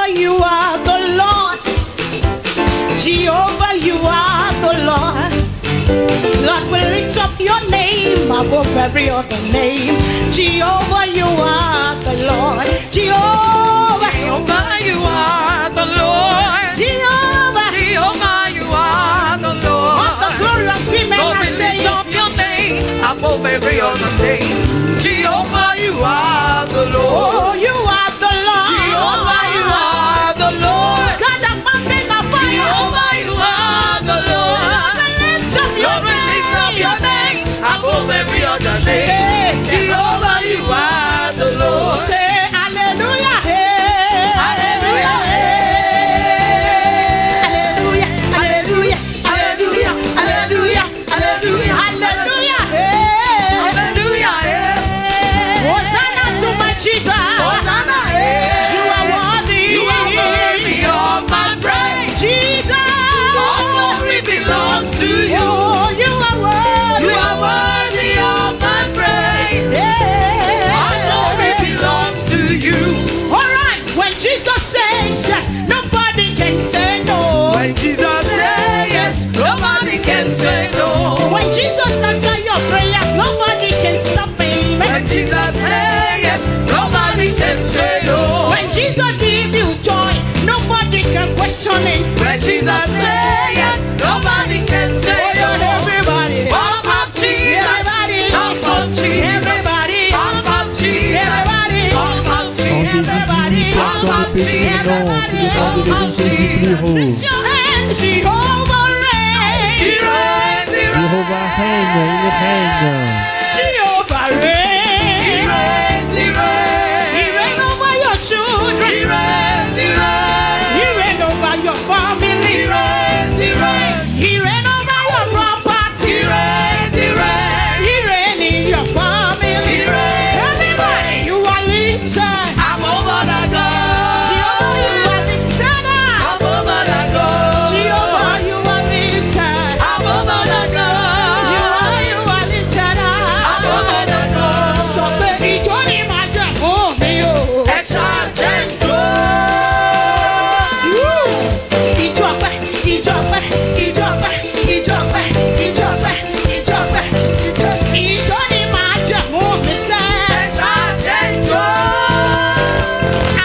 Jehovah, you are the Lord. Jehovah, you are the Lord. Lord, we lift up your name above every other name. Jehovah, you are the Lord. Jehovah, Jehovah, you are the Lord. Jehovah, Jehovah, you are the Lord. all the glorious women Lord, are we lift saying, up your name above every other name. Jehovah, you are the Lord. oh, you are the Lord. Jehovah, you are the Lord. God, the mountain of fire. Jehovah, you are the Lord. Lord, we lift up your Lord, we lift up name. your name above every other Hey, name. Jehovah, you are the Lord. say hallelujah. Hey. Hallelujah, Hallelujah. Hallelujah. hallelujah, hallelujah, hallelujah, Hallelujah. Hey. hallelujah, Hosanna to my Jesus. Hosanna, You are worthy. you are worthy of my praise. Jesus. All glory belongs to you. Oh, you are worthy. You are worthy of my praise. Yeah. All glory belongs to you. All right. When Jesus says yes, nobody can say no. When Jesus says yes, nobody can say no. When Jesus answers your prayers, nobody can stop him. When Jesus says yes, nobody can say no. When Jesus gives you joy, nobody can question it. When Jesus says yes, nobody can say no. Everybody, Pump up Jesus, everybody, pump up Jesus, everybody, pump up Jesus, everybody, pump up Jesus, everybody, pump up Jesus, lift your hand, Jehovah reign. He reigns, he reigns, Jehovah règne, il règne. Jehovah reign. he reigns, he He reigns, reign over your children. he reigns, he reigns, He reign over your family. he reigns, he reigns, He reign over your property. he reigns, he reigns. He reign in your family. He reigns, Everybody, you are lifted. I'm over the God. Jehovah, you are lifted up. I'm over the God. Jehovah, you are lifted. I'm over the God. You are lifted I'm up. over the God. Sọ pé ìjọ ni màá jẹ fún mi o. Ẹ ṣàjẹ́ ìjọ. Ìjọ ọpẹ́, ìjọ ọpẹ́, ìjọ ọpẹ́, ìjọ ọpẹ́, ìjọ ọpẹ́, ìjọ ọpẹ́, ìjọ ni màá jẹ fún mi sẹ́. Ẹ ṣàjẹ́ ìjọ.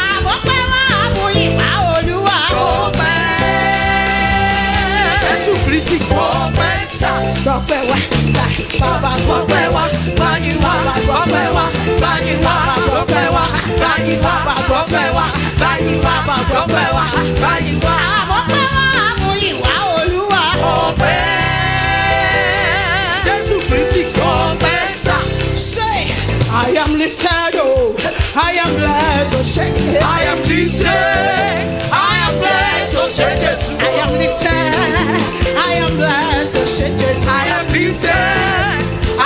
Àwọn pẹ́ wá mú ìwà Olúwa. Ọpẹ́. Jésù Kristi ọpẹ́ sá. Gbọ̀pẹ́ wá, bàbá Ọpẹ́ wá, báyìí wá, ọpẹ́ wá, báyìí wá, ọpẹ́ wá, báyìí wá, ọpẹ́ wá, báyìí wá, ọpẹ́ wá, báyìí wá. àwọn pẹ́ wá mú ìwà Olúwa. Ọpẹ́. Jésù Kristi ọpẹ́ sá. Say, I am lifted, oh, I am blessed, oh, shake it. I am lifted, I am blessed, oh ṣé Jésù. I am lifted, I am blessed, oh, shake it. I am lifted,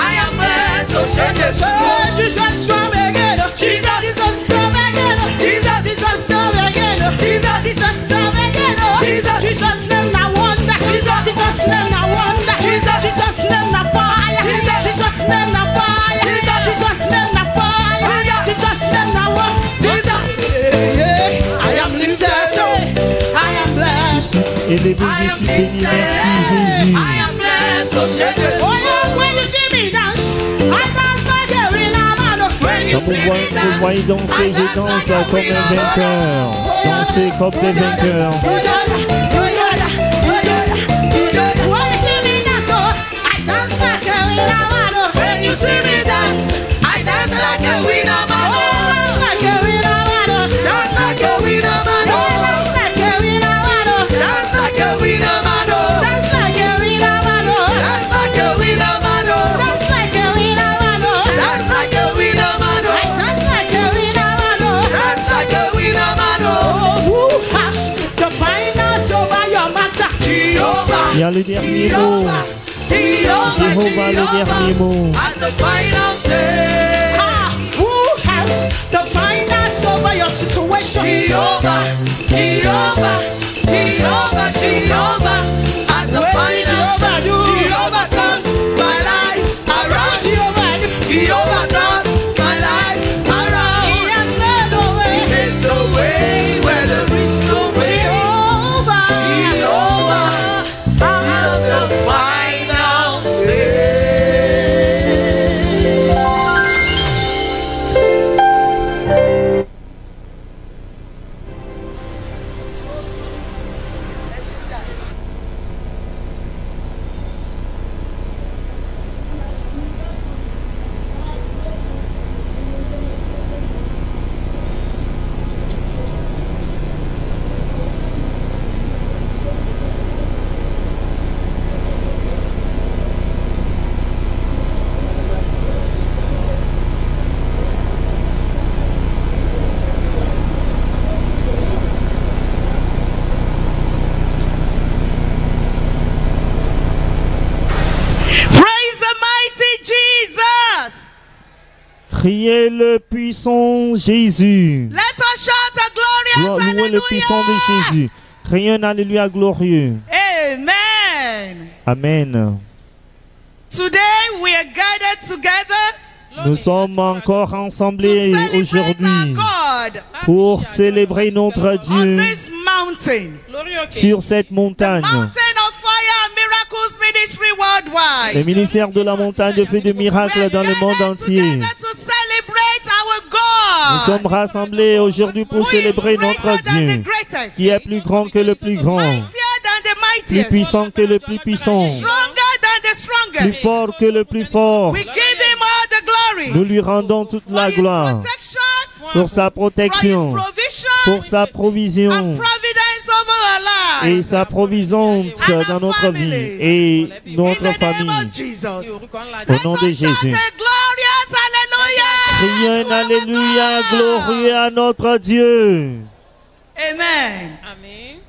I am blessed, oh ṣé Jésù. Say, Jesus, come again, oh. Jesus, Jesus, come again, oh. Jesus, Jesus, come again, oh. Jesus, Jesus, come again, oh. Jesus. Jesus, name na wonder. Jesus. Jesus, name na wonder. Jesus. Jesus, name na fire. Jesus. Jesus, name na fire. Jesus. Jesus, name na fire. Jesus. Jesus, name na wonder. Jesus. I am lifted, I am blessed. Élevé, I je am suis béni, lifted, merci Jésus. I am blessed, oh ṣé Jésù. Oh yeah, when you see me dance, I dance like a winner, man. When you Quand see me vous voyez danser, je danse comme un vainqueur. Danser comme des vainqueurs. When you see me dance, oh, I dance like a winner, man. When you see me dance, I dance like a winner man. Dance like a winner, man. Dance like a winner man. Dance like a winner, man. Dance like a winner man. Dance like a winner, man. Dance like a winner man. Dance like a winner, man. Dance like a winner man. I dance like a winner, man. Dance like a winner man. Who has the finance over your matter? Jehovah. Il y a le dernier mot. Jehovah, le dernier mot. As the final say. Who has the finance over your situation? Jehovah, Jehovah, Jehovah, Jehovah. As the What did final Jehovah say. do? Jehovah turns my life around. Jehovah, Jehovah turns my life around. He has made a way. It's a way where there's Criez le puissant Jésus. Let us shout a glorious Louez le puissant de hallelujah. Jésus. Criez un alléluia glorieux. Amen. Amen. Today we are gathered together Nous sommes encore ensemblés to celebrate our aujourd'hui God pour célébrer notre on Dieu this mountain. sur cette montagne. Mountain of fire and miracles ministry worldwide. Le ministère de la montagne de feu de miracles dans le monde entier. Together to celebrate our God. Nous sommes rassemblés aujourd'hui pour Who is célébrer notre greater than Dieu, the greatest, qui est plus grand que le plus grand, mightier than the plus mightiest, puissant que le plus puissant, stronger than the plus strongest. fort que le plus fort. We give him all the glory. Nous lui rendons toute For la his gloire protection, pour sa for his protection, provision, pour sa and provision providence over our et lives. sa providence dans notre vie et In notre the name famille. of Jesus. Au nom de Let us shout Jésus. a glorious hallelujah. Criez un to our alléluia God. glorieux à notre Dieu. Amen. Amen.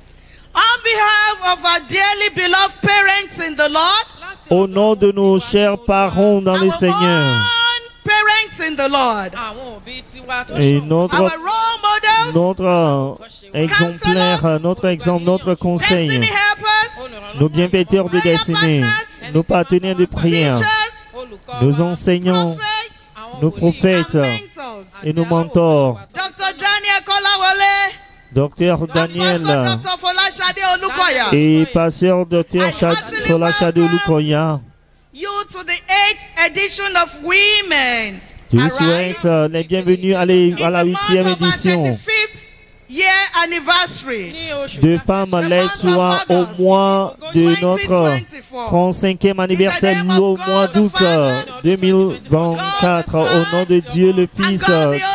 On behalf of our dearly beloved parents in the Lord, Au nom de nos chers parents dans le our Seigneur own parents in the Lord, Àwọn òbí tiwa tó et ṣọ̀wọ́n. notre our role models, exemplaire, notre exemple, notre conseil, destiny helpers, Olùrànlọ́wọ́ nos bienfaiteurs de destinée, nos partenaires de prière, teachers, olùkọ́ nos wa, enseignants prophets, àwọn nos wòlíì, prophètes and mentors. et nos mentors. Dr. Daniel Kolawole, Docteur Daniel Pastor Dr. Folashade Olukoya, et pasteur Docteur Folashade Olukoya. you to the 8th edition of Women. Je vous Arise souhaite les bienvenus à la in the 8e month of our édition 35th year anniversary. ní oṣù de tá a femmes fi les ṣe soirs au mois de notre 35e anniversaire au mois d'août 2024. Au nom de Dieu le Fils,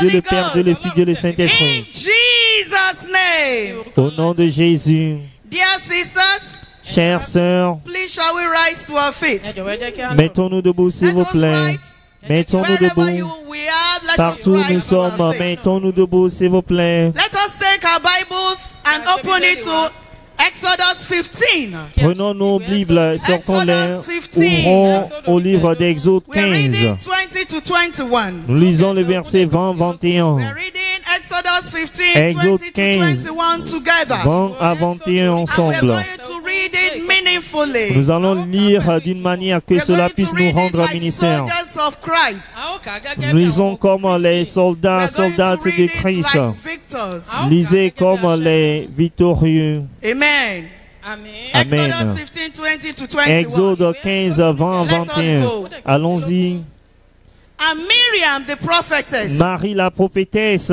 Dieu le Père, Dieu le Fils, Dieu le In Saint-Esprit. Jesus' name. Au nom de Jésus, Dear sisters, chères sœurs, please shall we rise to our ẹ feet? jọ̀wọ́ ẹ jẹ́ kí á lọ. mettons-nous debout s'il Let vous us plaît. rise. Mettons-nous Wherever debout. we are, let us Partout où nous rise to our sommes, feet. mettons-nous debout s'il vous plaît. Let us take our Bibles and open it to Exodus 15. Prenons nos Bibles, sortons-les, Exodus 15. ouvrons au livre d'Exode We're reading 15. 20 to 21. Nous lisons le verset 20-21. We're reading Exodus 15, Exode 20 to 15. 21 together. 20 à 21 And we're ensemble. going to read it meaningfully. Nous allons lire d'une manière que We're cela going to puisse nous read it rendre like ministère. soldiers of Christ. A ó kà á gẹ́gẹ́ Nous bí lisons àwọn comme ọkùnrin les Kristi. soldats, We're going soldats to de read it Christ. like victors. Lisez comme les victorieux. Amen. Amen. Amen. Exodus 15, 20 to 21. Exode 15, 20, 21. Allons-y. And Miriam, the prophetess, Marie la prophétesse,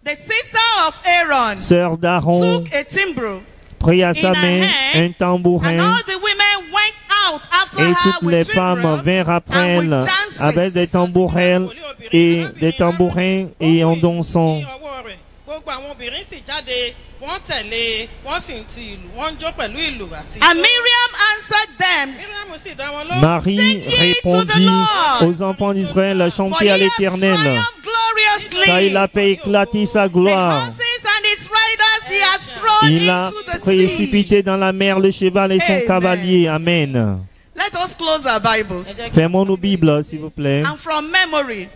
the sister of Aaron, sœur d'Aaron, took a timbrel, prit à sa in her main hand, un and tambourin. all the women went out after Et her toutes les with femmes timbrel vinrent après and with elle dances. avec des tambourins et des tambourins et en dansant. Ní ọwọ́ rẹ̀, gbogbo àwọn obìnrin sì jáde, wọ́n tẹ̀lé, wọ́n sì ń ti ìlú, wọ́n ń jó pẹ̀lú ìlú àti And ijó. Miriam answered them, Miriam sì dá wọn lóhùn. Marie Sing ye to the répondit Lord. aux enfants d'Israël, for chantez he à has l'Éternel, triumphed gloriously. car il a fait éclater sa The gloire. horses and his riders he has thrown Il a into the précipité sea. dans la mer le cheval et son Amen. cavalier. Amen. Let us close our Ẹ Bibles. jẹ́ kí Fermons nos Bibles, s'il vous plaît. And from memory,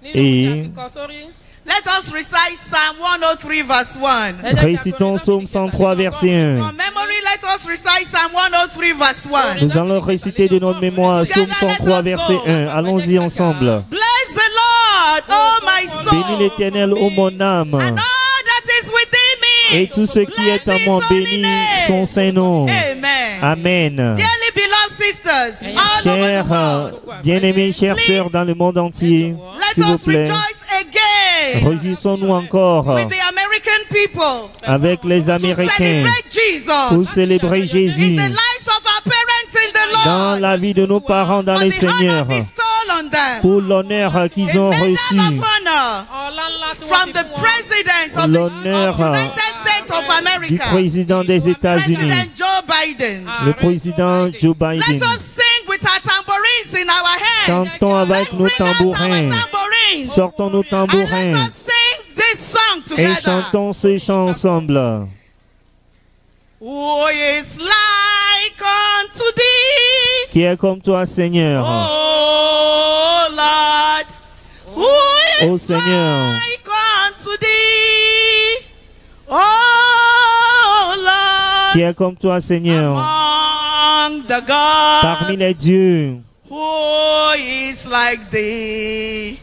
nínú tí a Et- ti kọ sórí. let us recite Psalm 103 verse 1. Ẹ jẹ́ kí a Récitons kọrin Psaume lọ́dún 103, verset 1. From memory, let us recite Psalm 103 verse 1. Nous allons réciter de notre mémoire Psaume 103, verset 1. Allons-y ensemble. Bless the Lord, oh my Bénis soul, l'Éternel, ô mon and âme, all that is within me. et tout ce qui est à moi, bénis son Saint-Nom. Amen. Amen. Dearly beloved sisters, all over the Chers, world, bien-aimés, chères sœurs dans le monde entier, let s'il vous us plaît, rejoice again réjouissons-nous encore with the American people avec les to Américains celebrate Jesus pour célébrer in Jésus the lives of our parents in the dans Lord, la vie de nos parents dans for le the Seigneur, honor bestowed on them, pour l'honneur qu'ils a ont medal reçu, of honor Ọlá ńlá tí wọ́n from fi the fún wọn. President of L'honneur, the United States of du America, président des États-Unis, President Joe Biden. le président Joe Let Biden. us sing with our tambourines in our hands. Chantons avec nos Let's bring out tambourins, our tambourines. sortons nos And let tambourins us sing this song et together. chantons ce chant ensemble. Who is like unto thee, Qui est comme toi, Seigneur? oh Lord? Ô Seigneur, like unto thee, oh Lord, qui est comme toi, Seigneur, among the gods, parmi les dieux, who is like thee,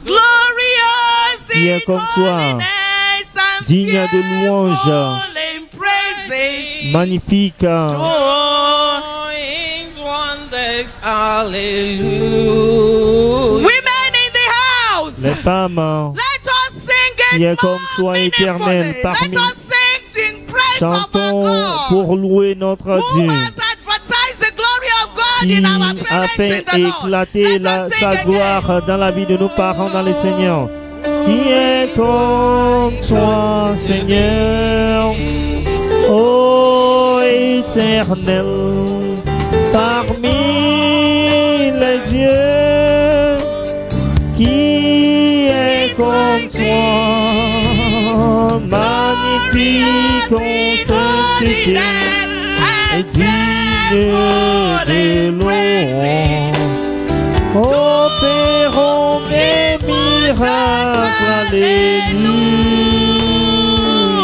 glorious qui est in comme toi, holiness and digne de louange, fearful in praises, magnifique, doing wonders, hallelujah. women in the house, les femmes, let us sing qui est it comme toi, more éternel, meaningfully. parmi Let us sing in praise of our chantons God, pour louer notre who Dieu, has advertised the glory of God qui in our a parents fait in the Lord. éclater Let sa us sing again. gloire dans la vie de nos parents dans le Seigneur. Qui est comme toi, Seigneur, ô éternel, parmi les dieux, qui est comme toi, magnifique en sainteté et digne de louange. Opérons des miracles,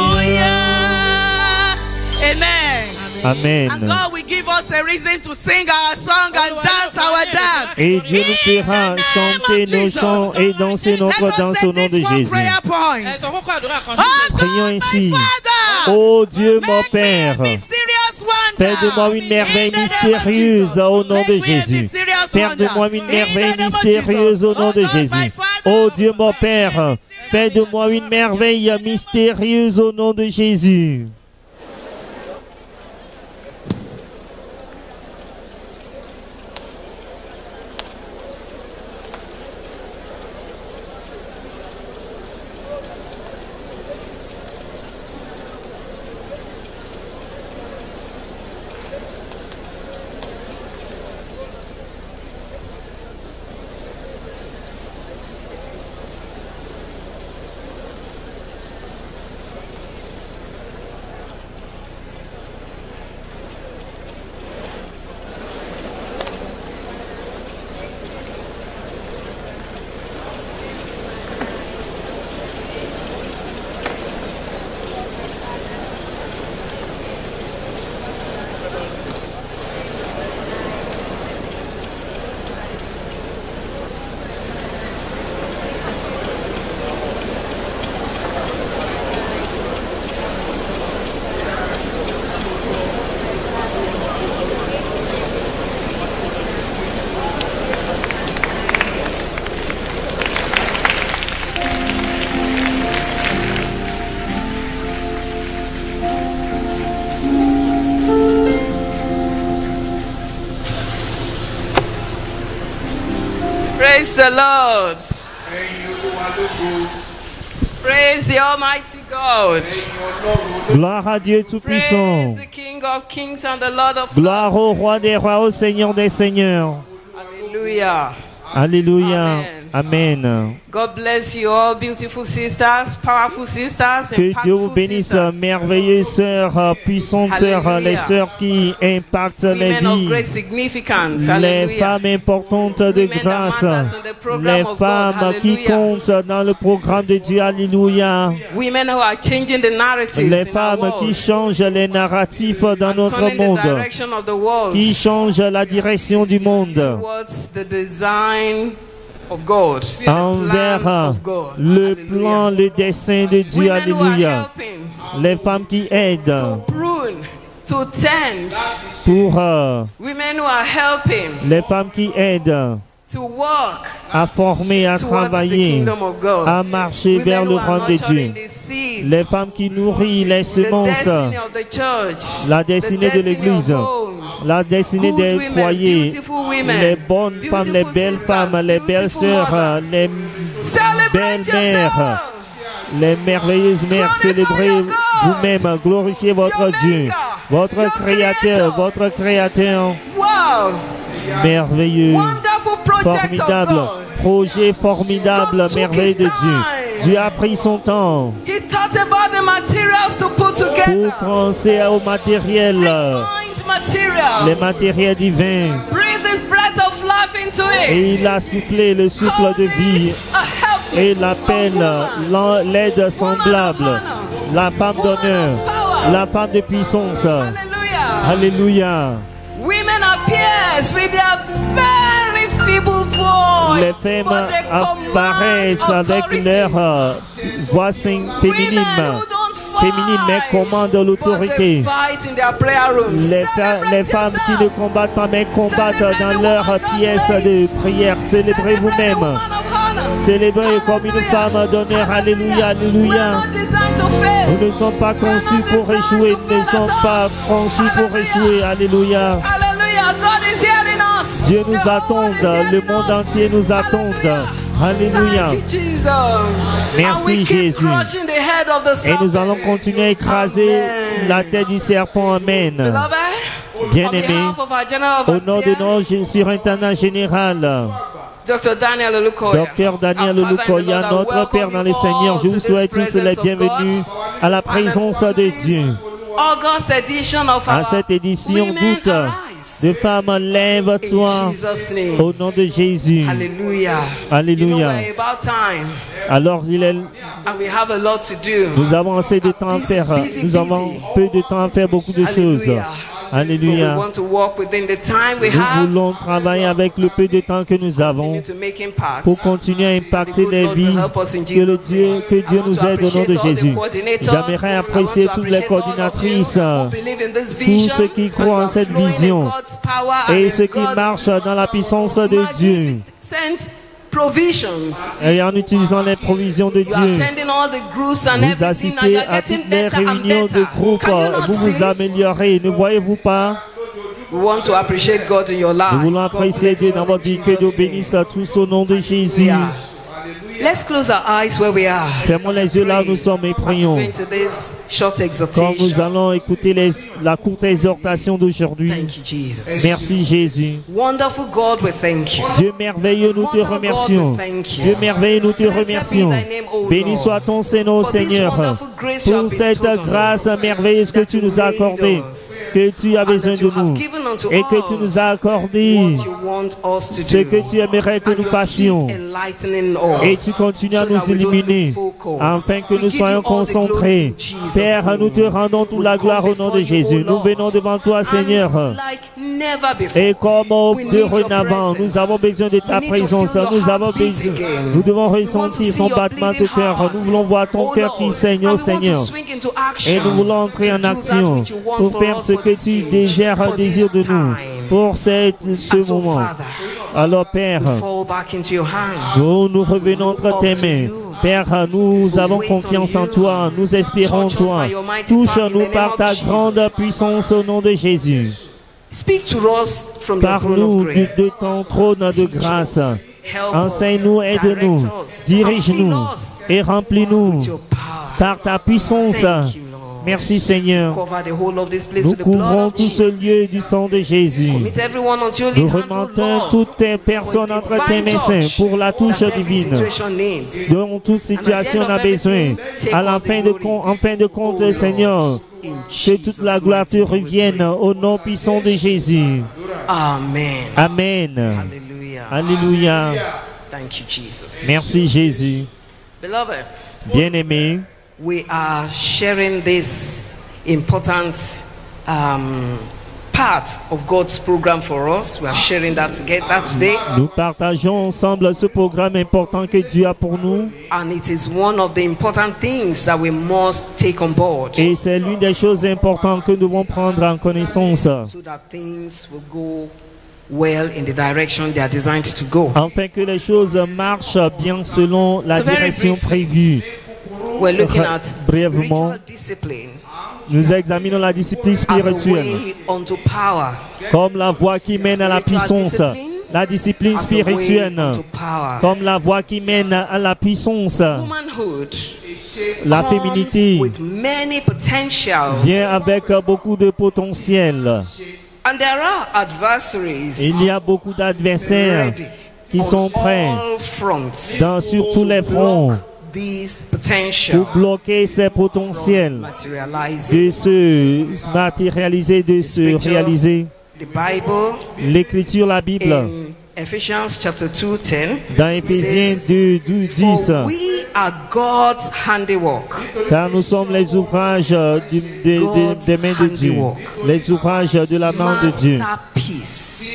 alléluia. Amen. Amen. And God will give us a reason to sing our song and dance our dance. Et Dieu nous fera chanter nos chants et danser notre danse au nom de Jésus. Prions ainsi. Ô Dieu mon Père, fais de moi une merveille mystérieuse au nom de Jésus. Fais de moi une merveille mystérieuse au nom de Jésus. Ô Dieu mon Père, fais de moi une merveille mystérieuse au nom de Jésus. Praise the Lord. Praise the Almighty God. Gloire à Dieu Praise Tout-Puissant. the King of Kings and the Lord of Gloire Lords. au Roi des Rois, au Seigneur des Seigneurs. Hallelujah. Alléluia. Amen. Amen. God bless you all, beautiful sisters, powerful sisters, and Que Dieu vous powerful bénisse, sisters. merveilleuses sœurs, puissantes sœurs, Alléluia. les sœurs qui impactent les Women of vies, great significance. les Hallelujah. femmes importantes de Women that grâce, matters in the program les of God. femmes qui Hallelujah. comptent dans le programme de Dieu. Alléluia. Women who are changing the narratives Les in our femmes world. qui changent les narratifs dans And notre turning the monde, direction of the world qui changent la direction du monde towards the design of God, the envers plan of God. le Hallelujah. plan, le dessein de Dieu. Women who are Alléluia. helping Les femmes qui aident to prune, to tend. pour Women who are helping les femmes qui aident to work à former, à towards the travailler, kingdom of God. à marcher Women vers who le are royaume de nurturing Dieu. the seeds, Les femmes qui nourrissent les the semences, destiny of the church, la the destinée de destiny l'Église, of homes. la destinée Good des women, foyers, beautiful women, les bonnes femmes, les beautiful belles sisters, femmes, les belles beautiful sœurs, mothers. les Celebrate belles-mères, yourself. les merveilleuses mères. Glorify Célébrez your God. vous-même, glorifiez votre Your Dieu, maker, votre your Créateur, creator. votre Créateur Wow. merveilleux, Wonderful project of formidable, God. projet formidable, God took merveille de his Dieu. time. Dieu a pris son temps He thought about the materials to put pour together. penser au matériel, Refined material. les matériels divins. Breathe this breath of life into it. Et il a soufflé le souffle de vie A helper. et l'appel, l'aide semblable, la femme d'honneur, la femme de puissance. Alléluia. Women appears with their very feeble voice. Les femmes apparaissent avec leur voix féminine, mais commandent l'autorité. Les femmes qui ne combattent pas, mais combattent dans leur pièce de prière. Célébrez vous-même. Célébrez comme une femme d'honneur. Alléluia, alléluia. Nous ne sommes pas conçus pour échouer. Nous ne sommes pas conçus pour échouer. Alléluia. Dieu nous attend. Le monde entier nous attend. Alléluia. Merci Jésus. Et nous allons continuer à écraser la tête du serpent. Amen. Bien-aimé, au nom de notre surintendant général, Docteur Daniel Olukoya, notre Père dans le Seigneur, je vous souhaite tous les bienvenus à la présence de Dieu. À cette édition d'août, de femmes, lève-toi au nom de Jésus. Alléluia. Alléluia. Alors nous avons assez de temps à faire. Nous avons peu de temps à faire beaucoup de choses. Alléluia. Nous voulons travailler avec le peu de temps que nous avons pour continuer à impacter les vies. Que Dieu nous aide au nom de Jésus. J'aimerais apprécier toutes les coordinatrices, tous ceux qui croient en cette vision et ceux qui marchent dans la puissance de Dieu. Et en utilisant les provisions de Dieu, vous assistez à toutes les réunions de groupe, vous vous améliorez, ne voyez-vous pas? Nous voulons apprécier Dieu dans votre vie, que Dieu bénisse à tous au nom de Jésus. Let's close our eyes where we are. Fermons les yeux là où nous sommes et prions. Quand nous allons écouter la courte exhortation d'aujourd'hui. Merci Jésus. Wonderful God, we thank you. Dieu merveilleux, nous te remercions. Dieu merveilleux, nous te remercions. Béni soit ton Seigneur, Seigneur, pour cette grâce merveilleuse que tu nous as accordée, que tu as besoin de nous et que tu nous as accordé ce que tu aimerais que nous fassions. Et tu continues à nous illuminer afin que nous soyons concentrés. Père, nous te rendons toute la gloire au nom de Jésus. Nous venons devant toi, Seigneur. Et comme dorénavant, nous avons besoin de ta présence. Nous devons ressentir ton battement de cœur. Nous voulons voir ton cœur qui saigne, oh Seigneur. Et nous voulons entrer en action pour faire ce que tu désires de nous pour ce moment. Alors Père, nous revenons entre tes mains. Père, nous avons confiance en toi, nous espérons en toi. Touche-nous par ta grande puissance au nom de Jésus. Parle-nous de ton trône de grâce. Enseigne-nous, aide-nous, dirige-nous et remplis-nous par ta puissance. Merci Seigneur. Nous couvrons tout ce lieu du sang de Jésus. Nous remontons toutes tes personnes entre tes mains pour la touche divine, dont toute situation a besoin. En fin de compte, Seigneur, que toute la gloire te revienne au nom puissant de Jésus. Amen. Amen. Alléluia. Merci Jésus. Bien-aimé, we are sharing this important part of God's program for us. We are sharing that together today. Nous partageons ensemble ce programme important que Dieu a pour nous. And it is one of the important things that we must take on board. Et c'est l'une des choses importantes que nous devons prendre en connaissance. So that things will go well in the direction they are designed to go. Afin que les choses marchent bien selon la direction prévue. We're looking at brièvement, nous examinons la discipline spirituelle comme la voie qui mène à la puissance. La discipline spirituelle comme la voie qui mène à la puissance. La féminité vient avec beaucoup de potentiel. Il y a beaucoup d'adversaires qui sont prêts sur tous les fronts pour bloquer ces potentiels de se matérialiser, de se réaliser. L'écriture, la Bible, Ephesians chapter 2:10. Dans Éphésiens 2:10. For we are God's handiwork. Car nous sommes les ouvrages des mains de Dieu. Les ouvrages de la main de Dieu. Masterpiece.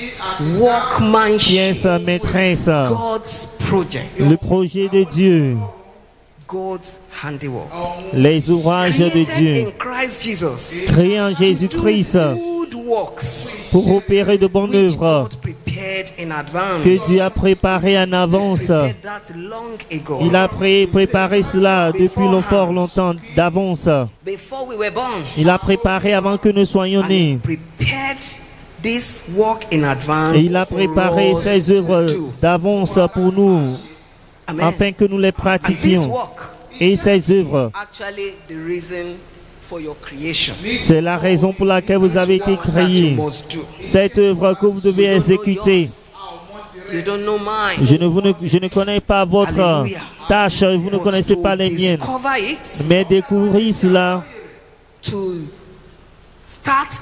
Workmanship. Pièce maîtresse. God's project. Le projet de Dieu. God's handiwork. Les ouvrages de Dieu. In Christ Jesus. Créés en Jésus-Christ. Pour opérer de bonnes œuvres que Dieu a préparées en avance. Il a préparé cela depuis fort longtemps d'avance. Il a préparé avant que nous soyons nés. Et il a préparé ces œuvres d'avance pour nous, afin que nous les pratiquions. Et ces œuvres, c'est la raison pour laquelle vous avez été créés. Cette œuvre que vous devez exécuter. Je ne connais pas votre tâche, vous ne connaissez pas les miennes. Mais découvrir cela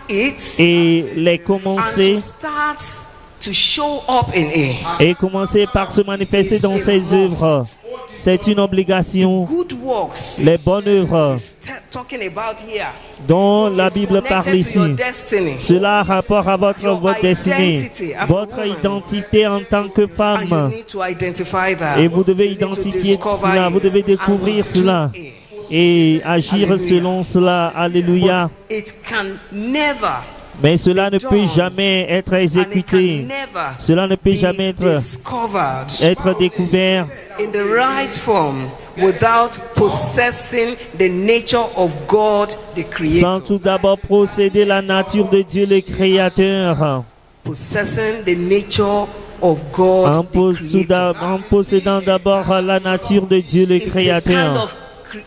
et les commencer et commencer par se manifester dans ces œuvres. C'est une obligation. Les bonnes œuvres dont la Bible parle ici, cela a rapport à votre destinée, votre identité en tant que femme. Et vous devez identifier cela, vous devez découvrir cela et agir selon cela. Alléluia. Mais cela ne peut jamais être exécuté. Cela ne peut jamais être découvert in the right form without possessing the nature of God, the Creator. Sans tout d'abord posséder la nature de Dieu, le Créateur. Possessing the nature of God, the Creator. En possédant d'abord la nature de Dieu, le Créateur.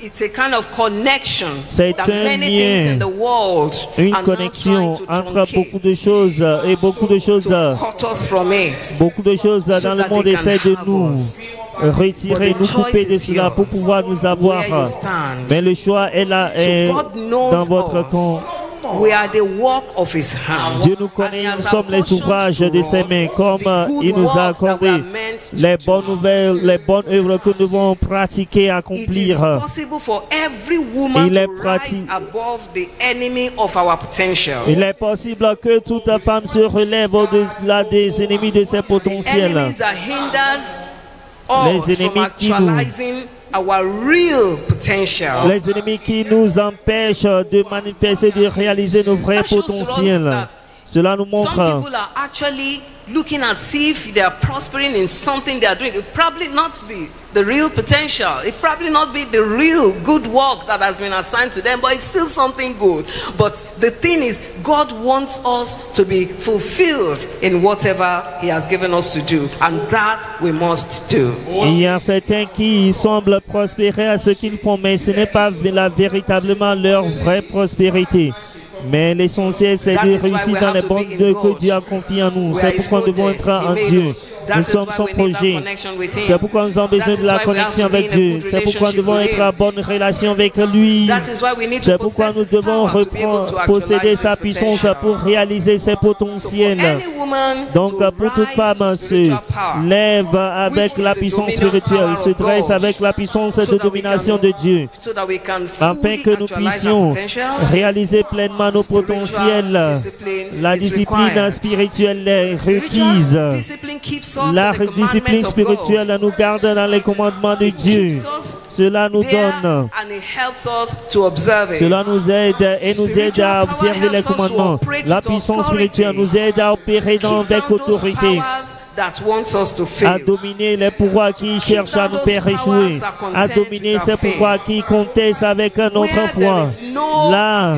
It's a kind of connection. C'est un lien, une connexion entre beaucoup de choses et beaucoup de choses dans le monde essaie de nous retirer, nous couper de cela pour pouvoir nous avoir. Mais le choix est là, est dans votre camp. Dieu nous connaît, nous sommes les ouvrages de ses mains, comme il nous a accordé les bonnes nouvelles, les bonnes œuvres que nous devons pratiquer, accomplir. Il est possible que toute femme se relève au-delà des ennemis de ses potentiels. Les ennemis qui nous empêchent de manifester, de réaliser nos vrais potentiels. Cela nous montre. Looking as if they are prospering in something they are doing. It probably not be the real potential. It probably not be the real good work that has been assigned to them, but it's still something good. But the thing is, God wants us to be fulfilled in whatever He has given us to do, and that we must do. Il y a certains qui semblent prospérer à ce qu'ils font, mais ce n'est pas véritablement leur vraie prospérité. Mais l'essentiel, c'est de réussir dans les bonnes que Dieu a confiées en nous. C'est pourquoi nous devons être en Dieu. Nous sommes son projet. C'est pourquoi nous avons besoin de la connexion avec Dieu. C'est pourquoi nous devons être en bonne relation avec lui. C'est pourquoi nous devons posséder sa puissance pour réaliser ses potentiels. Donc, pour toute femme se lève avec la puissance spirituelle, se dresse avec la puissance de domination de Dieu, afin que nous puissions réaliser pleinement nos potentiels. La discipline spirituelle est requise. La discipline spirituelle nous garde dans les commandements de Dieu. Cela nous donne. Cela nous aide et nous aide à observer les commandements. La puissance spirituelle nous aide à opérer avec autorité, à dominer les pouvoirs qui cherchent à nous faire échouer, à dominer ces pouvoirs qui contestent avec notre foi. Là,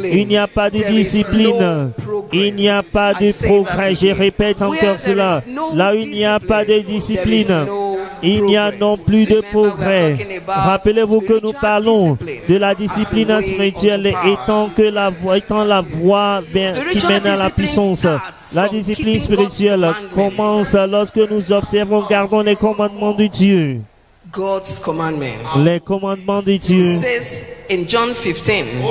il n'y a pas de discipline, il n'y a pas de progrès. Je répète encore cela. Là où il n'y a pas de discipline, il n'y a non plus de progrès. Rappelez-vous que nous parlons de la discipline spirituelle étant la voie qui mène à la puissance. La discipline spirituelle commence lorsque nous observons, gardons les commandements de Dieu. Les commandements de Dieu.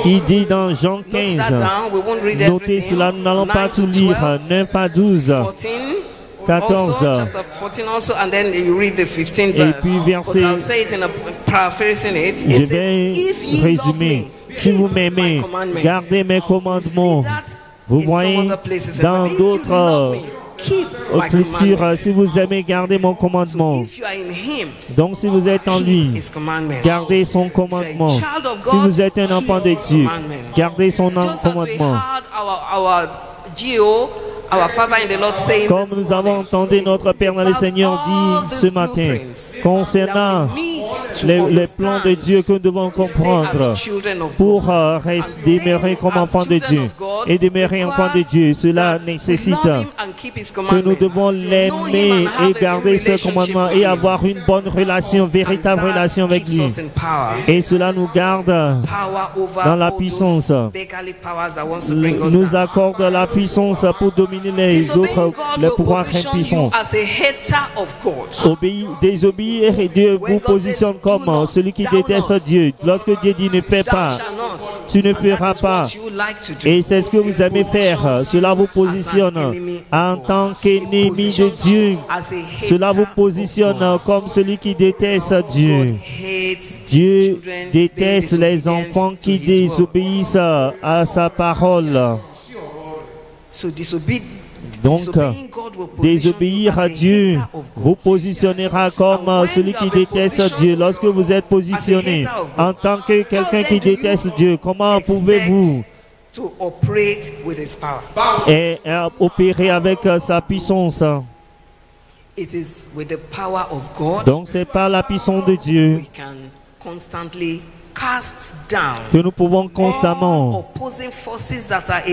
Il dit dans Jean 15, notez cela, nous n'allons pas tout lire, 9 à 12. 14. Also, chapter 14 also, and then you read the 15th Et verse. puis verset, But I'll say it in a paraphrasing it. je It vais says, if ye love résumer. me, Si vous keep my m'aimez, commandments. gardez mes commandements. See that Vous in voyez, some other places. dans If you love d'autres me, keep my Écriture, commandments. si vous aimez, gardez mon So commandement. if you are in him, Donc si vous êtes en keep lui, his commandment. gardez son commandement. If you're a child of Si God, vous êtes un enfant de keep his Dieu, commandment. gardez son Just as we commandement. heard our GO, our Father in the Lord saying Comme this nous avons morning, entendu notre Père dans le about Seigneur all dit these ce matin, blueprints concernant that we need to les plans de understand Dieu que nous devons to stay comprendre as children of pour God. demeurer comme enfants de Dieu et demeurer enfants de Dieu. Cela nécessite que nous devons l'aimer et garder ce commandement et avoir une bonne relation, véritable relation avec lui. Et cela nous garde dans la puissance. Nous accorde la puissance pour dominer les autres, les pouvoirs impuissants. Désobéir et Dieu vous positionne comme celui qui déteste Dieu. Lorsque Dieu dit ne fais pas, tu ne feras pas. Et c'est ce que vous aimez faire. Cela vous positionne en tant qu'ennemi de Dieu. Cela vous positionne comme celui qui déteste Dieu. Dieu déteste les enfants qui désobéissent à sa parole. Donc, désobéir à Dieu vous positionnera comme celui qui déteste Dieu. Lorsque vous êtes positionné en tant que quelqu'un qui déteste Dieu, comment pouvez-vous opérer avec sa puissance? Donc, c'est par la puissance de Dieu que nous pouvons constamment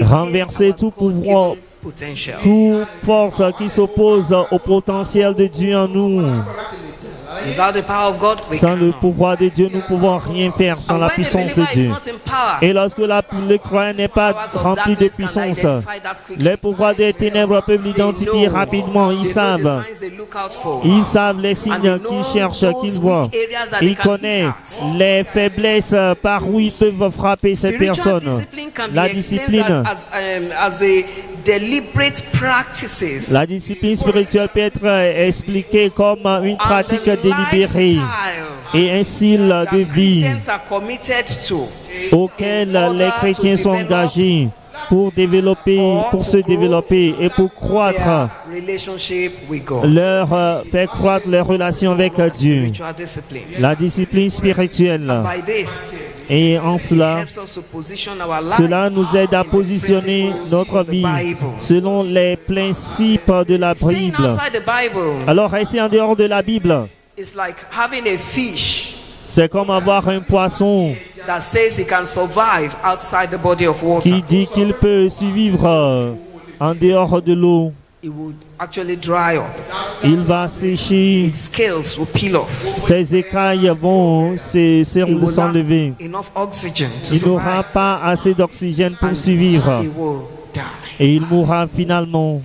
renverser tout pouvoir, toute force qui s'oppose au potentiel de Dieu en nous. Sans le pouvoir de Dieu, nous ne pouvons rien faire sans la puissance de Dieu. Et lorsque le croyant n'est pas rempli de puissance, les pouvoirs des ténèbres peuvent l'identifier rapidement. Ils savent les signes qu'ils cherchent, qu'ils voient. Ils connaissent les faiblesses par où ils peuvent frapper cette personne. La discipline spirituelle peut être expliquée comme une pratique délibérée et un style de vie auquel les chrétiens sont engagés pour se développer et pour croître faire croître leur relation avec Dieu. La discipline spirituelle. Et en cela nous aide à positionner notre vie selon les principes de la Bible. Alors, rester en dehors de la Bible, c'est comme avoir un poisson qui dit qu'il peut survivre en dehors de l'eau. Il va sécher, ses écailles vont s'enlever. Il n'aura pas assez d'oxygène pour survivre et il mourra finalement.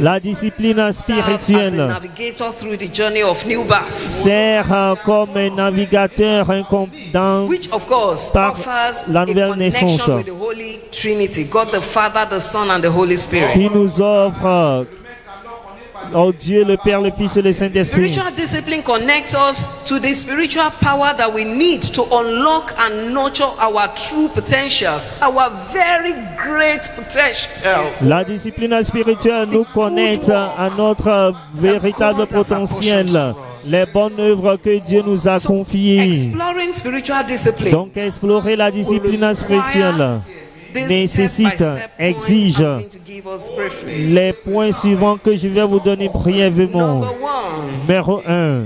La discipline spirituelle sert comme un navigateur dans par la nouvelle naissance qui nous offre Dieu le Père, le Fils et le Saint-Esprit. Spiritual discipline connects us to the spiritual power that we need to unlock and nurture our true potentials, our very great potentials. La discipline spirituelle nous connecte à notre véritable potentiel, les bonnes œuvres que Dieu nous a confiées. Donc, explorer la discipline spirituelle exige les points suivants que je vais vous donner brièvement. Numéro 1.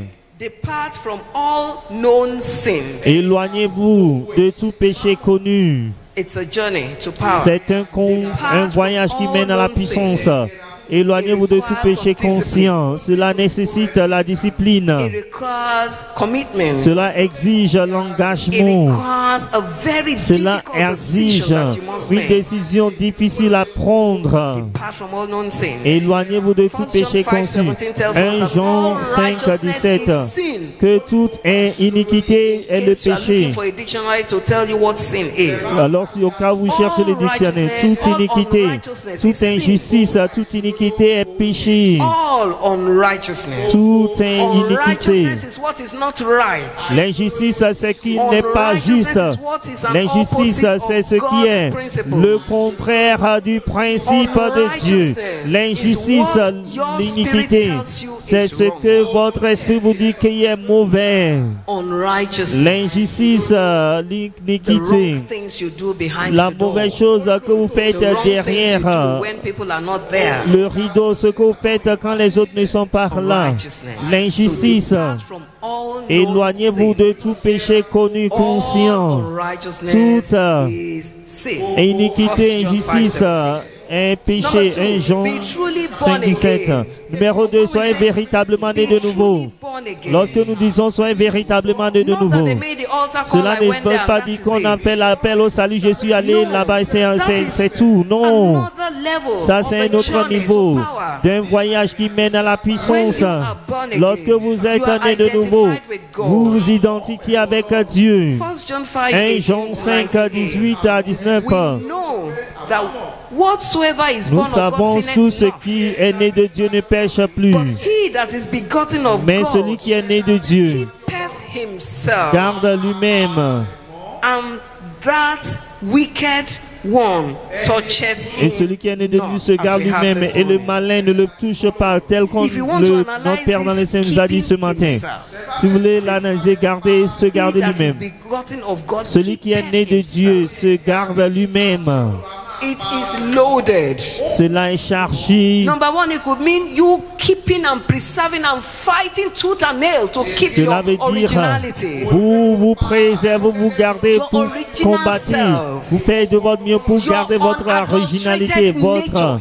Éloignez-vous de tout péché connu. C'est un voyage qui mène à la puissance. Éloignez-vous de tout péché conscient. Cela nécessite la discipline. Cela exige l'engagement. Cela exige une décision difficile à prendre. Éloignez-vous de tout péché conscient. 1 Jean 5, 17. Que toute iniquité est le péché. Alors, si au cas où vous cherchez le dictionnaire, toute iniquité, toute injustice, toute iniquité iniquité est péché. All unrighteousness. Toute iniquité. Unrighteousness is what is not right. L'injustice, c'est ce qui n'est pas juste. L'injustice, c'est ce qui est le contraire du principe de Dieu. L'injustice, l'iniquité, c'est ce que votre esprit vous dit qui est mauvais. L'injustice, l'iniquité, la mauvaise chose que vous faites derrière le rideau, ce que vous faites quand les autres ne sont pas là. L'injustice. Éloignez-vous de tout péché connu, conscient. Toute iniquité, injustice, un péché, un Jean 5:17. Numéro 2, soyez véritablement nés de nouveau. Lorsque nous disons soyez véritablement nés de nouveau, cela ne veut pas dire qu'on appelle l'appel au salut, je suis allé là-bas et c'est tout. Non. Ça, c'est un autre niveau d'un voyage qui mène à la puissance. Lorsque vous êtes nés de nouveau, vous vous identifiez avec Dieu. 1 Jean 5:18 à 19. Nous savons tout ce qui est né de Dieu ne pêche plus. Mais celui qui est né de Dieu garde lui-même. Et celui qui est né de Dieu se garde lui-même et le malin ne le touche pas, tel qu'on notre Père dans les cieux nous a dit ce matin. Si vous voulez l'analyser, se garder lui-même. Celui qui est né de Dieu se garde lui-même. It is loaded. Cela est chargé. Number one, it could mean you keeping and preserving and fighting tooth and nail to keep your originality. Vous préservez, vous gardez, vous combattez. Vous faites de votre mieux pour garder votre originalité, votre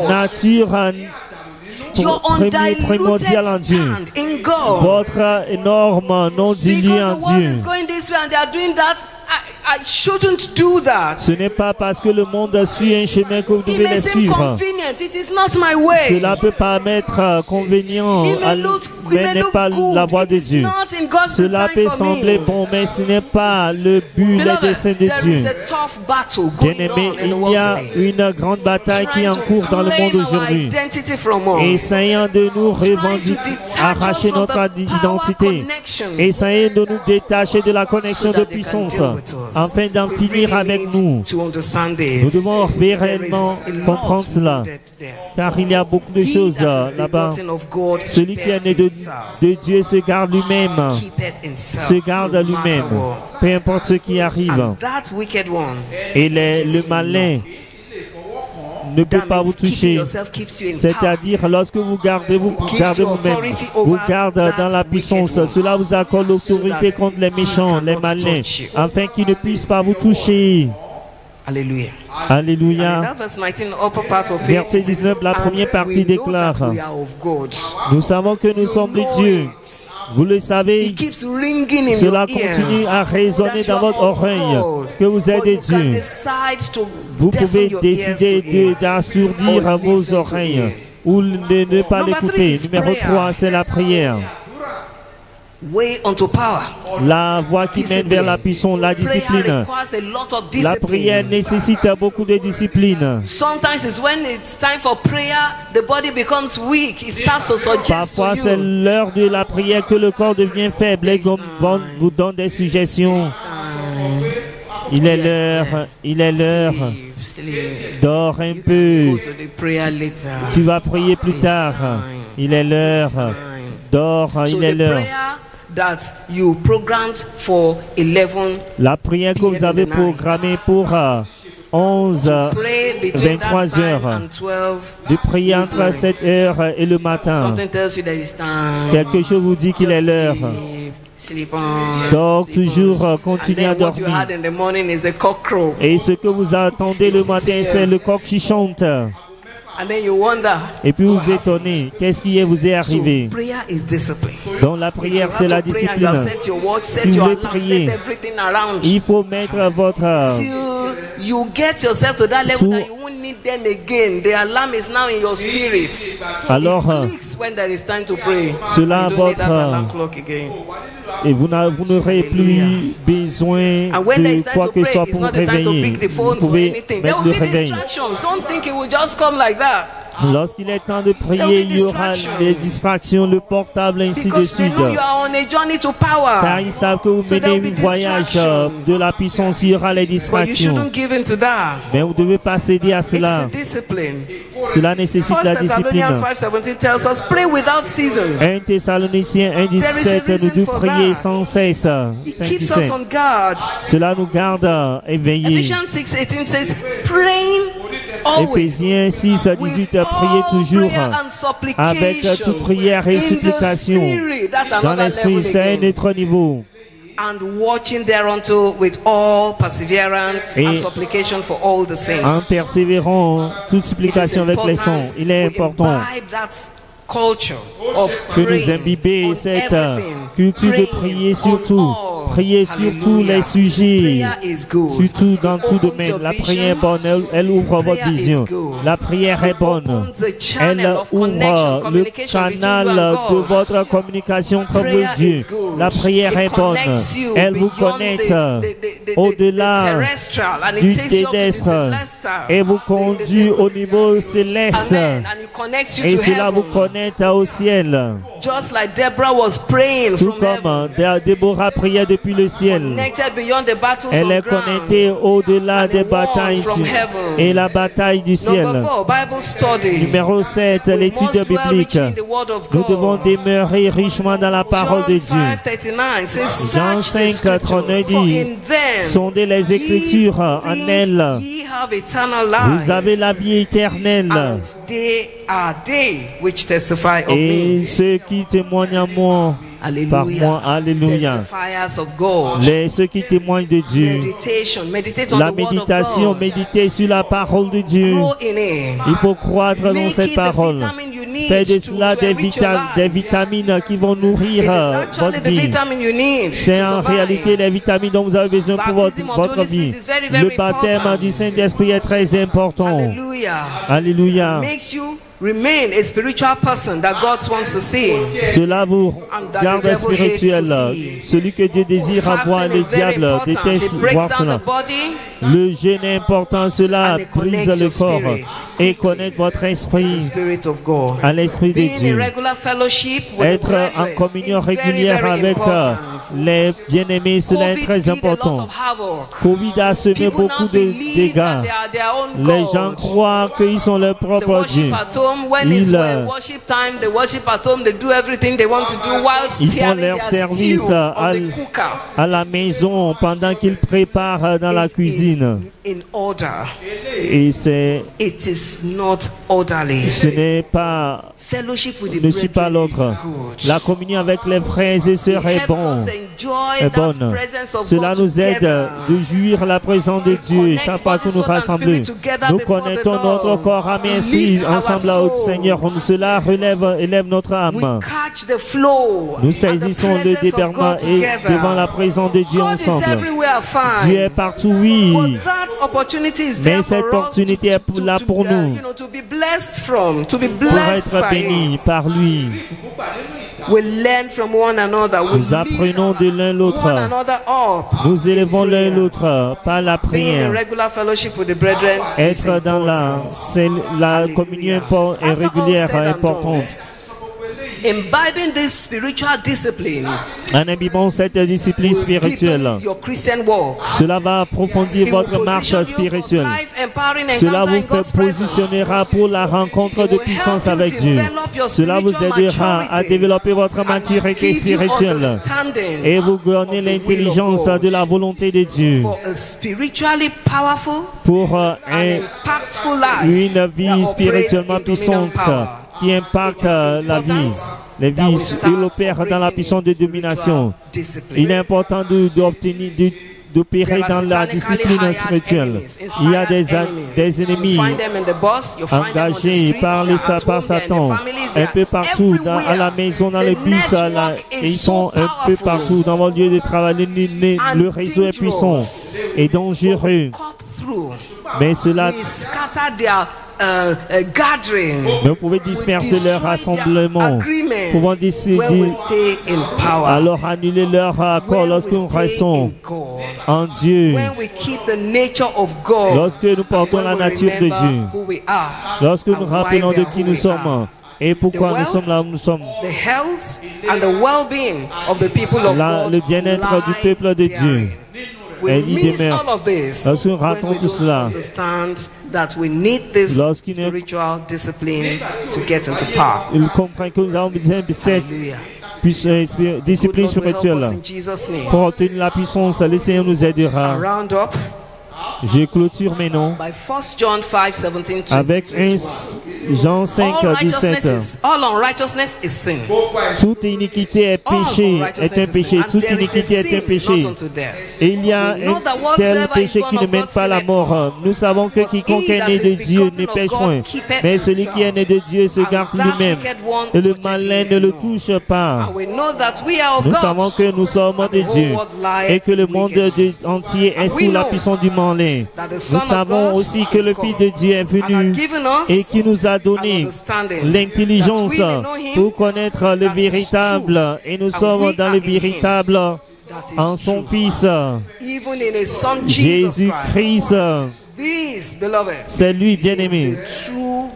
nature primordial en Dieu. Votre énorme non dilué en Dieu. I shouldn't do that. Ce n'est pas parce que le monde suit un chemin que vous devez le suivre. It is not my way. Cela peut paraître convenient, mais n'est pas la voie de Dieu. Cela peut sembler bon, mais ce n'est pas le but, le dessein de Dieu. Bien-aimé, il y a une grande bataille qui est en cours dans le monde aujourd'hui. Essayant de nous arracher notre identité. Essayant de nous détacher de la connexion de puissance. Afin d'en finir avec nous. Nous devons réellement comprendre cela. Car il y a beaucoup de choses là-bas. Celui qui est né de Dieu se garde lui-même. Se garde lui-même. Peu importe ce qui arrive. Et le malin ne peut pas vous toucher. C'est-à-dire, lorsque vous gardez vous-même, vous gardez dans la puissance. Cela vous accorde l'autorité contre les méchants, les malins, afin qu'ils ne puissent pas vous toucher. Alléluia. Alléluia. Verset 19, la première partie déclare: nous savons que nous sommes de Dieu. Vous le savez, cela continue à résonner dans votre oreille, que vous êtes de Dieu. Vous pouvez décider d'assourdir vos oreilles ou de ne pas l'écouter. Numéro 3, c'est la prière. La voie qui mène vers la puissance, la discipline. La prière nécessite beaucoup de discipline. Parfois, c'est l'heure de la prière que le corps devient faible et vous donne des suggestions. Il est l'heure. Dors un peu. Tu vas prier plus tard. Il est l'heure. Dors, il est l'heure. La prière que vous avez programmée pour 11, 23 heures, de prier entre 7 heures et le matin. Quelque chose vous dit qu'il est l'heure. Donc toujours continuez à dormir. Et ce que vous attendez le matin, c'est le coq qui chante. Et puis vous étonnez, qu'est-ce qui vous est arrivé? Donc la prière, c'est la discipline. Si vous voulez prier, il faut mettre votre... Alors, cela votre... Et vous n'aurez plus besoin de quoi que ce soit pour vous réveiller. Vous pouvez mettre le réveil. Lorsqu'il est temps de prier, il y aura des distractions, le portable, ainsi de suite. Car ils savent que vous menez un voyage de la puissance, il y aura les distractions. Mais vous ne devez pas céder à cela. Cela nécessite la discipline. 1 Thessaloniciens 1,17 nous dit prier sans cesse. Cela nous garde éveillés. Éphésiens 6,18 priez toujours avec toute prière et supplication dans l'esprit. C'est un autre niveau. And watching thereunto with all perseverance and supplication for all the saints. En persévérant toute supplication avec les saints, il est important que nous imbibions cette culture de prier surtout. Prier sur tous les sujets, surtout dans tout domaine. La prière est bonne, elle ouvre votre vision. La prière est bonne. Elle ouvre le canal de votre communication entre vous et Dieu. La prière est bonne. Elle vous connecte au-delà du terrestre et vous conduit au niveau céleste. Et cela vous connecte au ciel. Tout comme Déborah priait depuis le ciel. Elle est connectée au-delà des batailles et la bataille du ciel. Numéro 7, l'étude biblique. Nous devons demeurer richement dans la parole de Dieu. Jean 5, 39 dit, sondez les Écritures, en elles vous avez la vie éternelle. Et ceux qui témoignent en moi, par moi, alléluia. Ceux qui témoignent de Dieu. La méditation, méditer sur la parole de Dieu. Il faut croître dans cette parole. Faites de cela des vitamines qui vont nourrir votre vie. C'est en réalité les vitamines dont vous avez besoin pour votre vie. Le baptême du Saint-Esprit est très important. Alléluia. Remain a spiritual person that God wants to see. Cela vous garde spirituel. Celui que Dieu désire avoir, le diable déteste voir cela. Le jeûne est important, cela brise le corps et connaître votre esprit à l'esprit de Dieu. Être en communion régulière avec les bien-aimés, cela est très important. Covid a semé beaucoup de dégâts. Les gens croient qu'ils sont leurs propres dieux. Ils font leur service à la maison pendant qu'ils préparent dans la cuisine. Et ce n'est pas, ne suit pas l'autre. La communion avec les frères et sœurs est bonne. Cela nous aide de jouir la présence de Dieu chaque fois que nous rassemblons. Nous connectons notre corps, âme et esprit ensemble au Seigneur. Cela élève notre âme. Nous saisissons le débarquement et devant la présence de Dieu ensemble. Dieu est partout, oui. Mais cette opportunité est là pour nous. Pour être bénis par lui. Nous apprenons de l'un l'autre. Nous élevons l'un l'autre par la prière. Être dans la communion régulière importante. Imbibing these spiritual disciplines, en imbibant cette discipline spirituelle, cela va approfondir votre marche spirituelle. Cela vous positionnera pour la rencontre de puissance avec Dieu. Cela vous aidera à développer votre maturité spirituelle et vous donner l'intelligence de la volonté de Dieu pour une vie spirituellement puissante qui impacte la vie. Les vies, il opère dans la puissance de domination. Il est important d'opérer dans la discipline spirituelle. Il y a des ennemis engagés par Satan un peu partout, à la maison, dans les bus, et ils sont un peu partout dans mon lieu de travail. Le réseau est puissant et dangereux. Mais cela gathering. Mais vous pouvez disperser leur rassemblement. Vous pouvez décider. Alors annuler leur accord lorsque nous restons en Dieu. Lorsque nous portons la nature de Dieu. Lorsque nous rappelons de qui nous sommes. Et pourquoi nous sommes là où nous sommes. Le bien-être du peuple de Dieu. Et il demeure. Lorsque nous ratons tout cela, lorsqu'il comprend que nous avons besoin de cette discipline spirituelle pour obtenir la puissance, le Seigneur nous aidera. Je clôture mes noms avec 1 Jean 5, 17. Toute iniquité est péché, est un péché. Toute iniquité est un péché. Et il y a un tel péché qui ne mène pas à la mort. Nous savons que quiconque est né de Dieu ne pêche point. Mais celui qui est né de Dieu se garde lui-même. Et le malin ne le touche pas. Nous savons que nous sommes de Dieu et que le monde entier est sous la puissance du malin. Nous savons aussi que le Fils de Dieu est venu et qui nous a donné l'intelligence pour connaître le véritable. Et nous sommes dans le véritable en son Fils, Jésus-Christ. C'est lui, bien-aimé,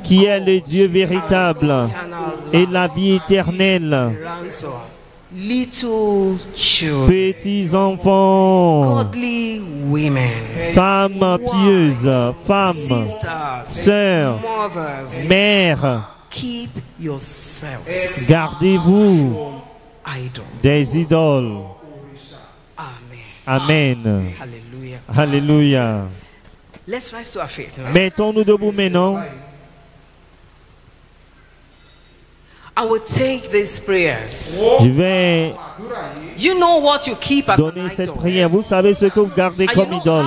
qui est le Dieu véritable et la vie éternelle. Petits enfants, femmes pieuses, femmes, sœurs, mères, gardez-vous des idoles. Amen. Alléluia. Mettons-nous debout maintenant. I will take these prayers. Je vais donner cette prière. Vous savez ce que vous gardez comme idole.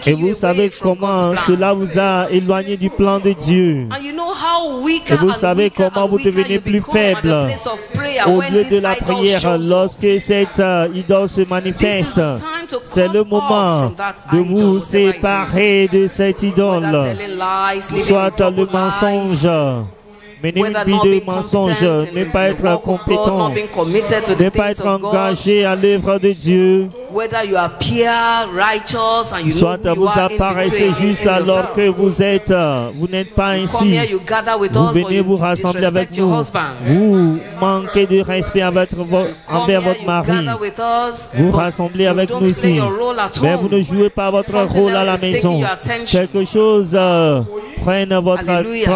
Et vous savez comment cela vous a éloigné du plan de Dieu. Et vous savez comment vous devenez plus faible au lieu de la prière lorsque cette idole se manifeste. C'est le moment de vous séparer de cette idole. Soit le mensonge. Mener une vie de mensonge, ne pas être compétent, ne pas être engagé à l'œuvre de Dieu. Soit vous apparaissez juste alors que vous n'êtes pas ainsi. Vous venez vous rassembler avec nous. Vous manquez de respect envers votre mari. Vous rassemblez avec nous ici. Mais vous ne jouez pas votre rôle à la maison. Quelque chose prend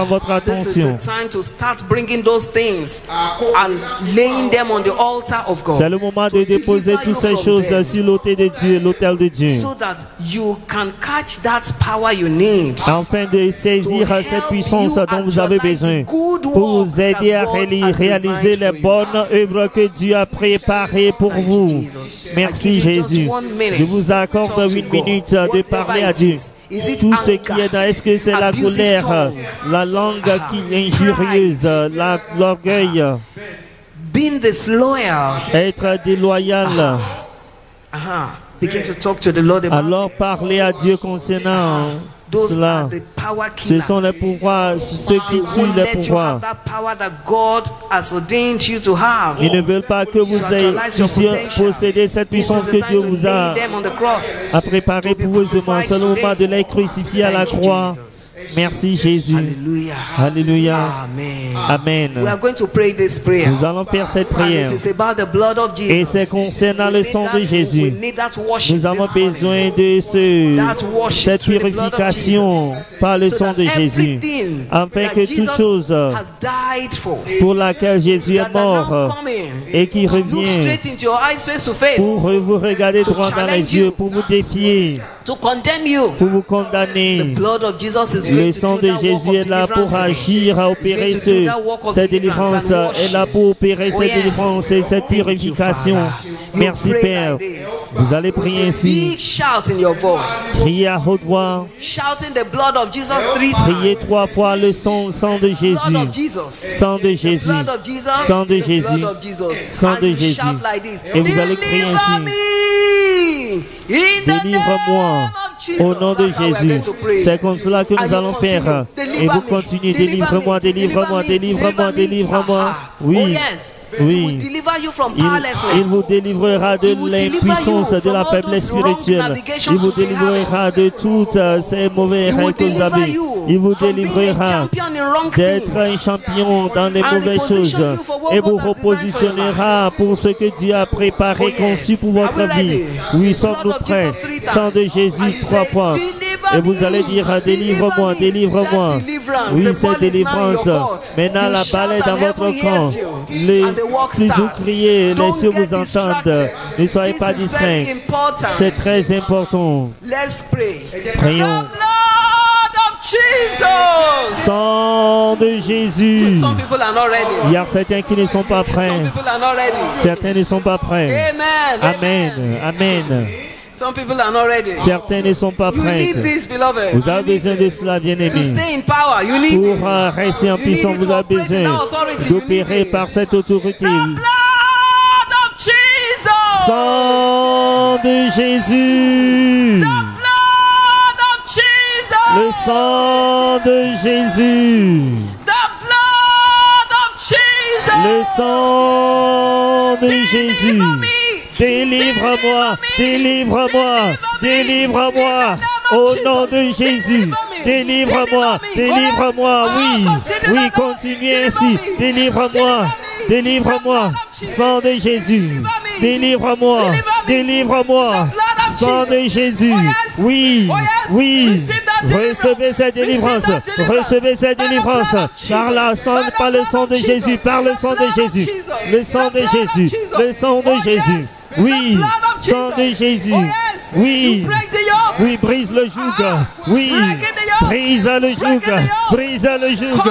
votre attention. C'est le moment de déposer toutes ces choses sur l'autel de Dieu, l'autel de Dieu. Afin de saisir cette puissance dont vous avez besoin pour vous aider à réaliser les bonnes œuvres que Dieu a préparées pour vous. Merci Jésus. Je vous accorde 8 minutes de parler à Dieu. Tout ce qui est dans, est-ce que c'est la colère, la langue qui est injurieuse, l'orgueil, être déloyal? Alors parlez à Dieu concernant cela. Ce sont les pouvoirs, ceux qui tuent les pouvoirs. Ils ne veulent pas que vous puissiez posséder cette puissance que Dieu vous a préparée pour vous seulement. C'est le moment de les crucifier à la croix. Merci Jésus. Alléluia. Amen. Nous allons faire cette prière. Et c'est concernant le sang de Jésus. Nous avons besoin de cette purification par le sang de Jésus. Afin que toute chose pour laquelle Jésus est mort et qui revient pour vous regarder droit dans les yeux, pour vous défier, pour vous condamner. Le sang de Jésus est là pour agir, à opérer cette délivrance, est là pour opérer cette délivrance et cette purification. Merci Père. Vous allez prier ainsi. Priez à haute voix. Priez 3 fois le sang de Jésus. Sang de Jésus. Sang de Jésus. Sang de Jésus. Et vous allez prier ainsi. Délivre-moi au nom de Jésus. C'est comme cela que nous allons faire. Et vous continuez, délivre-moi, délivre-moi, délivre-moi, délivre-moi. Oui, oui. Il vous délivrera de l'impuissance, de la faiblesse spirituelle. Il vous délivrera de toutes ces mauvais rêves que vous avez. Il vous délivrera d'être un champion dans les mauvaises choses et vous repositionnera pour ce que Dieu a préparé, conçu pour votre vie. Oui, sommes-nous prêts? Sang de Jésus, 3 fois. Et vous allez dire, délivre-moi, délivre-moi. Oui, c'est délivrance. Maintenant, la balle est dans votre camp. Si vous criez, les cieux vous entendent. Ne soyez pas distraits. C'est très important. Prions. Sang de Jésus. Il y a certains qui ne sont pas prêts. Certains ne sont pas prêts. Amen. Amen. Certains ne sont pas prêts. Vous avez besoin de cela, bien-aimés. Pour rester en puissance, vous avez besoin d'opérer par cette autorité. Sang de Jésus. Le sang de Jésus. Le sang de Jésus. Délivre-moi, délivre-moi, délivre-moi. Au nom de Jésus. Délivre-moi, délivre-moi. Oui, oui, continuez ainsi. Délivre-moi, délivre-moi. Sang de Jésus. Délivre-moi, délivre-moi. Sang de Jésus. Oui, oui. Recevez cette délivrance. Recevez cette délivrance. Par le sang de Jésus. Par le sang de Jésus. Le sang de Jésus. Le sang de Jésus. Oui. Sang de Jésus. Oui. Oui, brise le joug. Oui. Brise le joug. Brise le joug.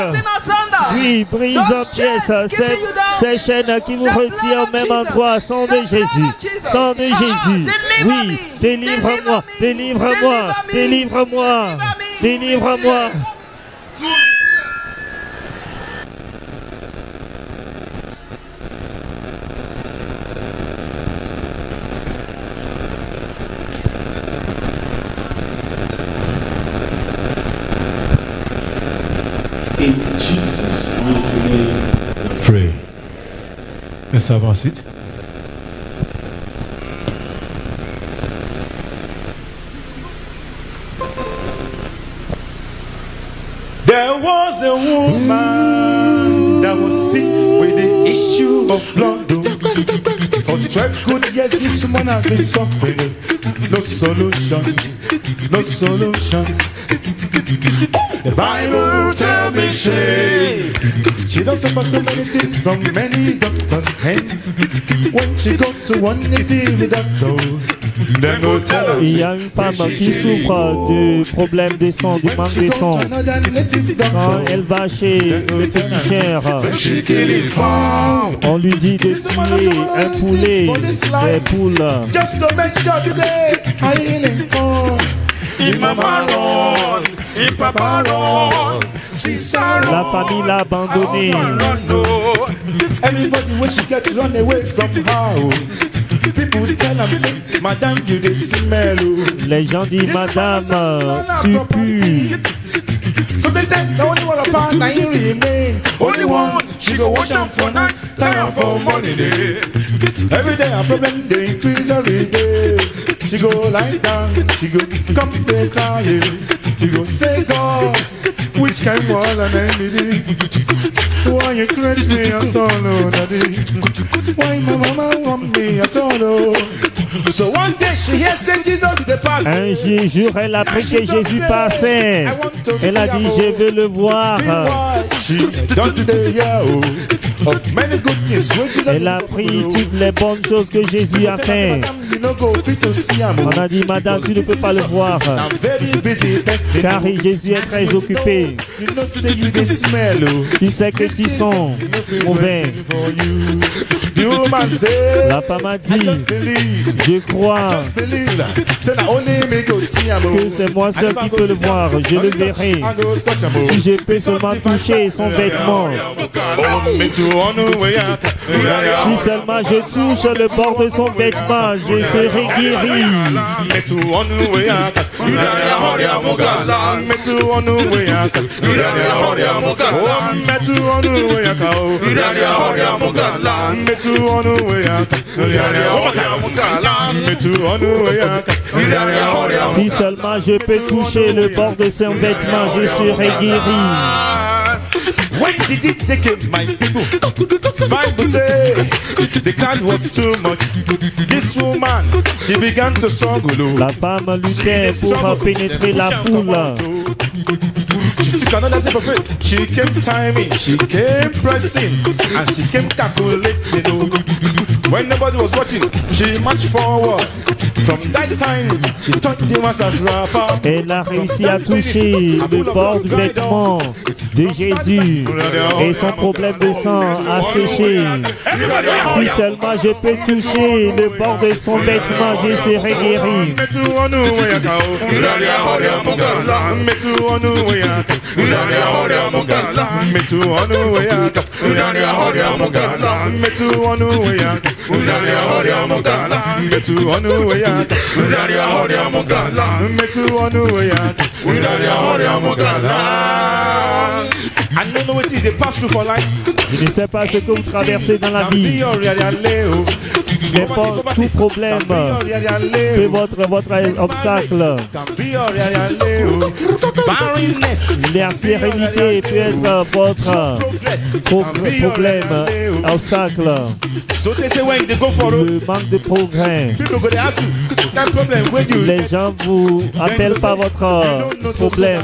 Oui, brise en pièces ces chaînes qui vous retirent au même endroit. Sang de Jésus. Sang de Jésus. Oui. Délivre-moi. Délivre-moi. Délivre-moi. Délivre-moi. In Jesus' mighty name. Pray. Let's have our seat. There was a woman that was sick with the issue of blood. For 12 good years, this woman has been suffering. No solution, no solution. The Bible tells me she does suffer so many things from many doctors' hands. When she goes to one native doctor, then go tell her. Il y a une femme qui souffre de problèmes de sang, du manque de sang. Quand elle va chez le petit cher, on lui dit de tuer un poulet, des poules. Just to make sure say I ain't in Mama run, in Papa run, sister run. La famille l'a abandonné. Everybody when she gets run away from her. People tell them say, Madame, you the smell. Les gens disent, Madame, tu pues. So they said, the only one apart now you remain. Only one, she go wash up for night, time for money day. Every day a problem, they increase every day. She go lie down, she go come to crying. She go say, God, which kind wall and enemy? Why you crazy me at all, oh, daddy? Why my mama want me at all, oh? So one day she hears Saint Jesus is the pastor. Un jour, elle a pris que Jésus passait. Elle a dit, je veux le voir. Elle a pris toutes les bonnes choses que Jésus a fait. On a dit, Madame, tu ne peux pas le voir. Car Jésus est très occupé. Tu sais que tu sens mauvais. The woman said, La femme a I dit, just believe. je crois I just believe. Say now only me go see him. que c'est moi seul qui peux le voir. Je le verrai. Si je peux seulement toucher son vêtement. Si seulement je touche le bord de son vêtement, je serai guéri. Si seulement je peux toucher le bord de son vêtement, je serai guéri. When did it take my people? Bible says the crowd was too much. This woman, she began to struggle. La femme luttait pour pénétrer la foule. She took another step of faith. She came timing, she came pressing, and she came calculating. When nobody was watching, she marched forward. From that time, she taught the masses rapper. Elle a réussi à toucher le bord du vêtement de Jésus et son problème de sang a séché. Si seulement je peux toucher le bord de son vêtement, je serai guéri. Je ne sais pas ce que vous traversez dans la vie. N'importe tout problème peut votre obstacle. La sérénité peut être votre problème, obstacle. Le manque de progrès. Les gens vous appellent par votre problème.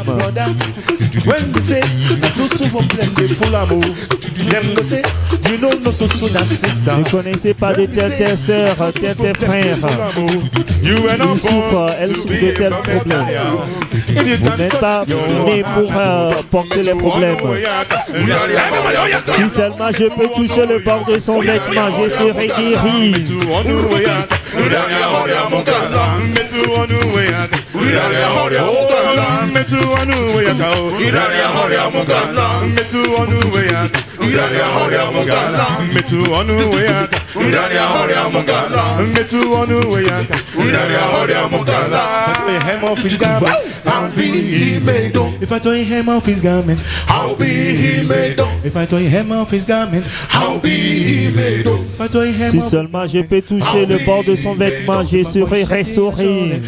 Ne connaissez pas de telle sœur, tel frère. Elle souffre de tels problèmes. Vous n'êtes pas né pour porter les problèmes. Si seulement je peux toucher le bord de son vêtement, je serai guéri. If I tore him off his garment, how be he made up? If I tore him off his garment, how be he made up? If I tore him Si seulement je peux toucher le bord de son vêtement, je serai restauré.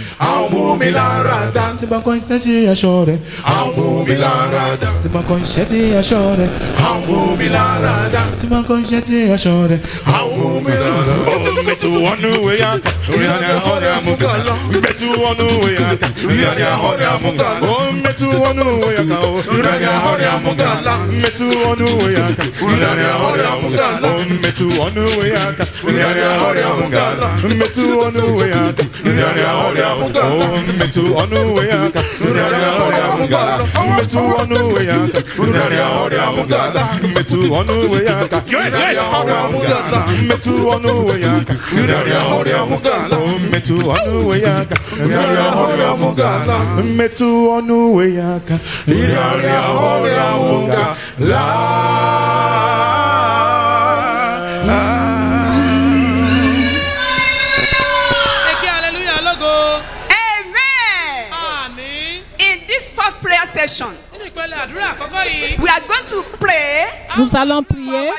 Session. We are going to pray. Nous allons prier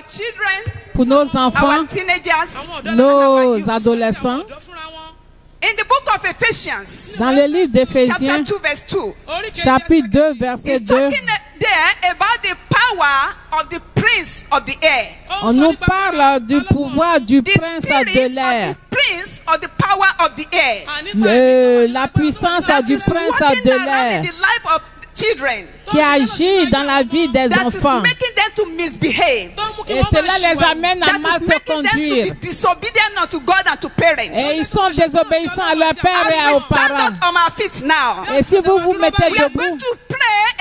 pour nos enfants, nos adolescents. In the book of Ephesians, dans le livre d'Éphésiens, chapitre 2, verset 2, on nous parle du pouvoir du prince de l'air. La puissance du prince de l'air qui agit dans la vie des enfants. Et cela les amène à mal se conduire. Et ils sont désobéissants à leur père et aux parents. Et si vous vous mettez debout,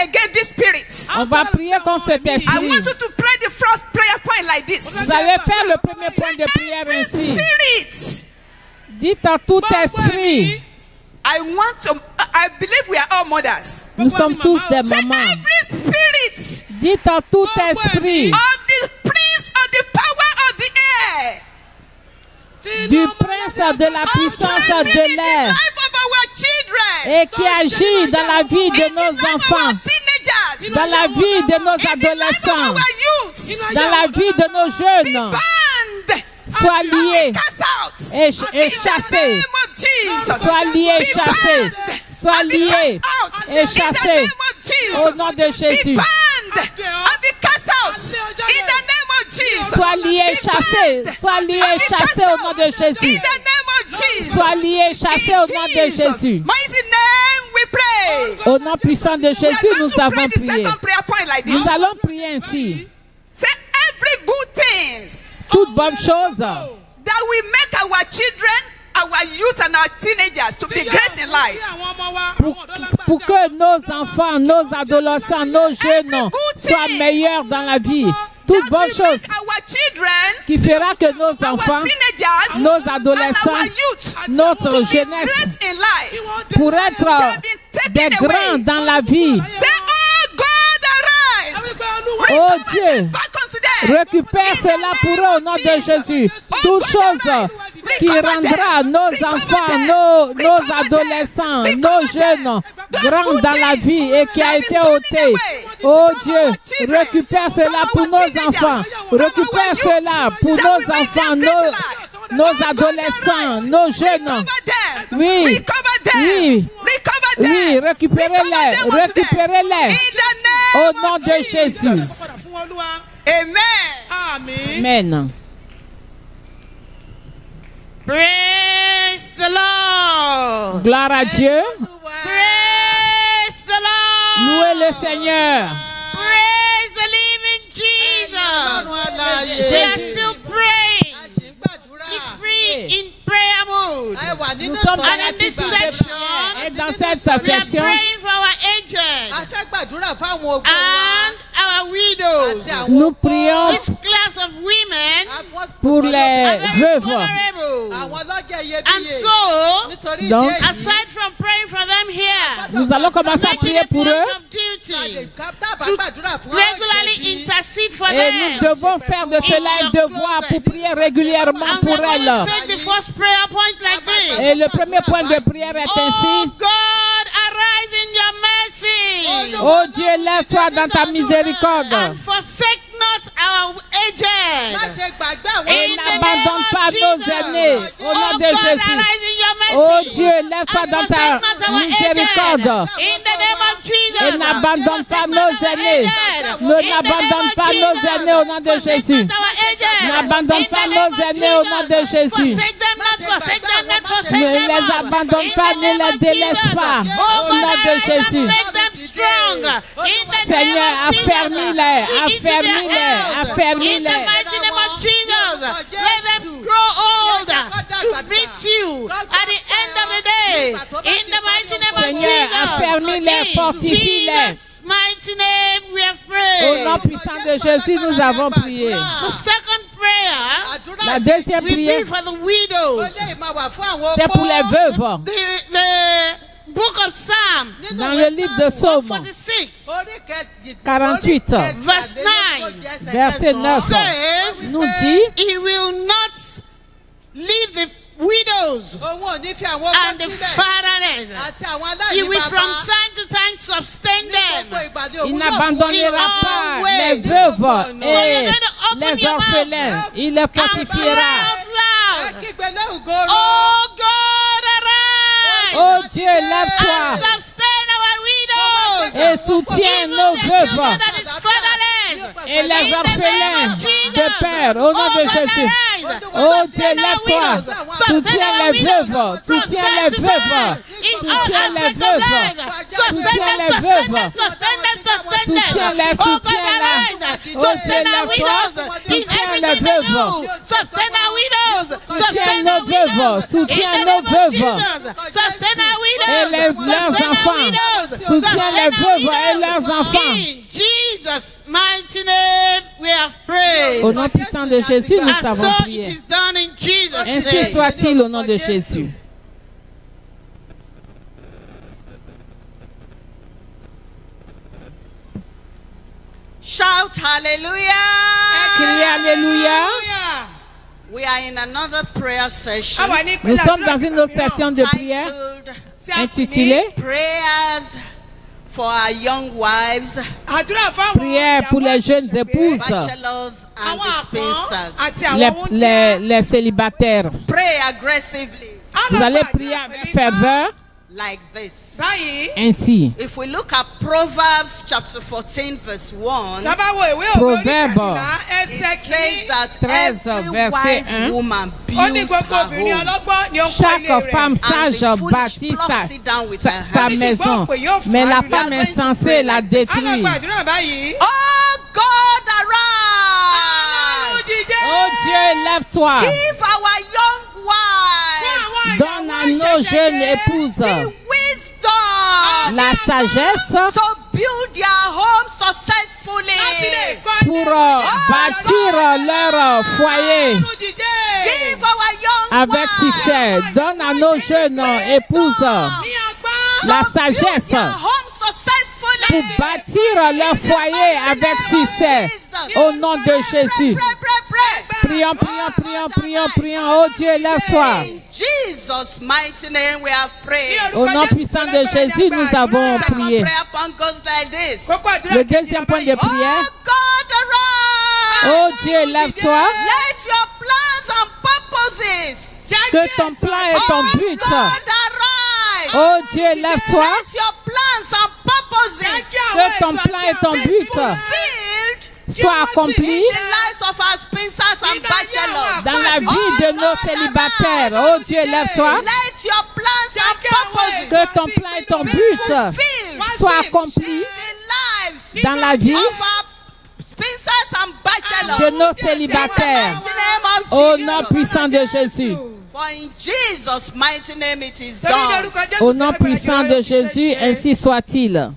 against this spirit. On va prier contre cet esprit. I want you to pray the first prayer point like this. Vous allez faire le premier point de prière ainsi. Spirit. Dites à tout esprit. I believe we are all mothers. Nous sommes tous des mamans. Every spirit. Dites à tout esprit. Of the prince of the power of the air. Du prince de la puissance de l'air. Et qui agit dans la vie de nos enfants. Dans la vie de nos adolescents. Dans la vie de nos jeunes. Sois lié et chassé. Sois lié et chassé. Sois lié et chassé. Au nom de Jésus. Sois lié et chassé. Sois lié et chassé au nom de Jésus. Sois lié et chassé au nom de Jésus. Au nom puissant de Jésus, nous avons prié. Nous allons prier ainsi. Toutes bonnes choses that will make our children, our youth and our teenagers to be great in life. Pour que nos enfants, nos adolescents, nos jeunes soient meilleurs dans la vie. Toutes bonnes choses qui fera que nos enfants, nos adolescents, notre jeunesse pour être des grands dans la vie. Oh Dieu, récupère cela pour eux au nom de Jésus. Toute chose qui rendra nos enfants, nos adolescents, nos jeunes grands dans la vie et qui a été ôté. Oh Dieu, récupère cela pour nos enfants. Récupère cela pour nos enfants, nos adolescents, nos jeunes. Oui, oui, oui, récupérez-les, récupérez-les. Au nom de Jésus. Amen. Amen. Praise the Lord. Gloire à Dieu. Praise the Lord. Louez le Seigneur. Praise the living Jesus. We are still praying. He's free in prayer mode. Nous sommes and in this section, et dans cette we are section, praying for our aged and our widows. nous prions This class of women pour les are very veuves. vulnerable. And so, Donc, aside from praying for them here, nous allons commencer à prier pour eux. Regularly intercede for Et them. nous devons faire de cela un devoir pour prier régulièrement And pour we're going to elles. take the first prayer point like this. Et le premier point de prière est Oh ainsi. God, arise in your mercy. Oh Dieu, lève-toi dans ta miséricorde. And forsake not our aged. Et n'abandonne pas nos aînés. Au nom Oh de God, Jésus. arise in your mercy. Oh Dieu, lève-toi And dans forsake ta not our miséricorde. aged. In the name of Jesus. Et n'abandonne pas nos aînés. Ne n'abandonne pas nos aînés au nom de Jésus. N'abandonne pas nos aînés au nom de Jésus. Ne les abandonne pas, ne les délaisse pas. Au nom de Jésus. Seigneur, affermis-les, affermis-les, affermis-les. Let them grow old to beat you at the end of the day. In the mighty name of Seigneur, Jesus. affermis-les, fortifie-les. In Jesus' mighty name we have prayed. Au nom puissant de Jésus, nous avons prié. The second prayer La deuxième will prière, be for the widows. c'est pour les veuves. The book of Psalm, Dans le livre de Psaume 46, 48, verse 9, verset 9, says, nous dit, He will not leave the widows and the fatherless. He will from time to time sustain them. il n'abandonnera pas les veuves et les orphelins. Il les fortifiera. Oh God, arise! Oh Dieu, And lève-toi sustain our widows. et soutiens nos veuves That is fatherless. et les orphelins de père. Au nom de Jésus. Oh Dieu, lève-toi. Soutiens les veuves. Soutiens les veuves. Soutiens les veuves. Soutiens les veuves. Soutiens-les, soutiens-les. Oh Dieu, lève-toi. Soutiens les veuves. Soutiens nos veuves. Soutiens nos veuves. Et leurs enfants. soutient les veuves et leurs enfants. Jesus' mighty name we have prayed. Au nom puissant de Jésus, nous And avons so prié. it is done in Jesus' Ainsi name. soit-il au nom de Jésus. Shout hallelujah. Criez alléluia. We are in another prayer session Nous sommes dans une autre session de prière titled intitulée Prayers for our young wives, Prière pour les jeunes épouses, bachelors and dispensers. les célibataires. Pray aggressively Vous allez prier avec ferveur like this. ainsi. If we look at Proverbs chapter 14 verse 1, Proverbe it says that 13, every verset wise 1. woman builds her home. Chaque femme sage bâtit sa maison, mais la femme insensée la détruit. Oh God, arise! Oh Dieu, lève-toi. Give our young wives Donne à nos jeunes épouses the wisdom la sagesse to build their home successfully. pour bâtir leur foyer Give our young avec succès. Donne à nos jeunes épouses la sagesse pour bâtir leur foyer avec succès. Au nom de Jésus. Prions, prions, prions, prions, prions. Oh Dieu, lève-toi. Jesus' mighty name we have prayed. Au nom puissant de Jésus, nous avons Second prié. prayer point goes like this. Le deuxième point de prière. Oh God, arise! Oh Dieu, lève-toi. Let your plans and purposes. Que ton plan et ton Oh but. God, arise! Oh Dieu, lève-toi. Let your plans and purposes Que ton plan et ton but fulfilled soient in accomplis the lives of our spensers and bachelors. dans la vie de nos célibataires. Oh Dieu, lève-toi. Let your plans and purposes Que ton plan et ton but fulfilled soient accomplis in the lives dans la vie of our spensers and bachelors. de nos célibataires. In the mighty name of Au Jesus. nom puissant de Jésus. For in Jesus' mighty name it is done. Au nom puissant de Jésus, ainsi soit-il.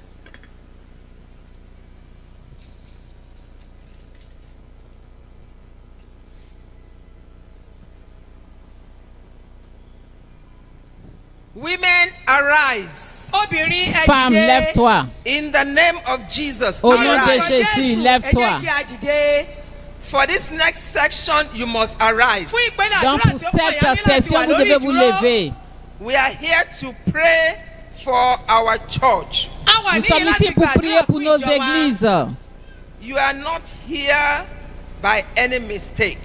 Women, arise. Femme, lève-toi. In the name of Jesus, Au nom de arise. Jésus, lève-toi. For this next section, you must arise. Donc pour cette session, vous devez vous lever. We are here to pray for our church. Nous sommes ici pour prier pour nos églises. You are not here by any mistake.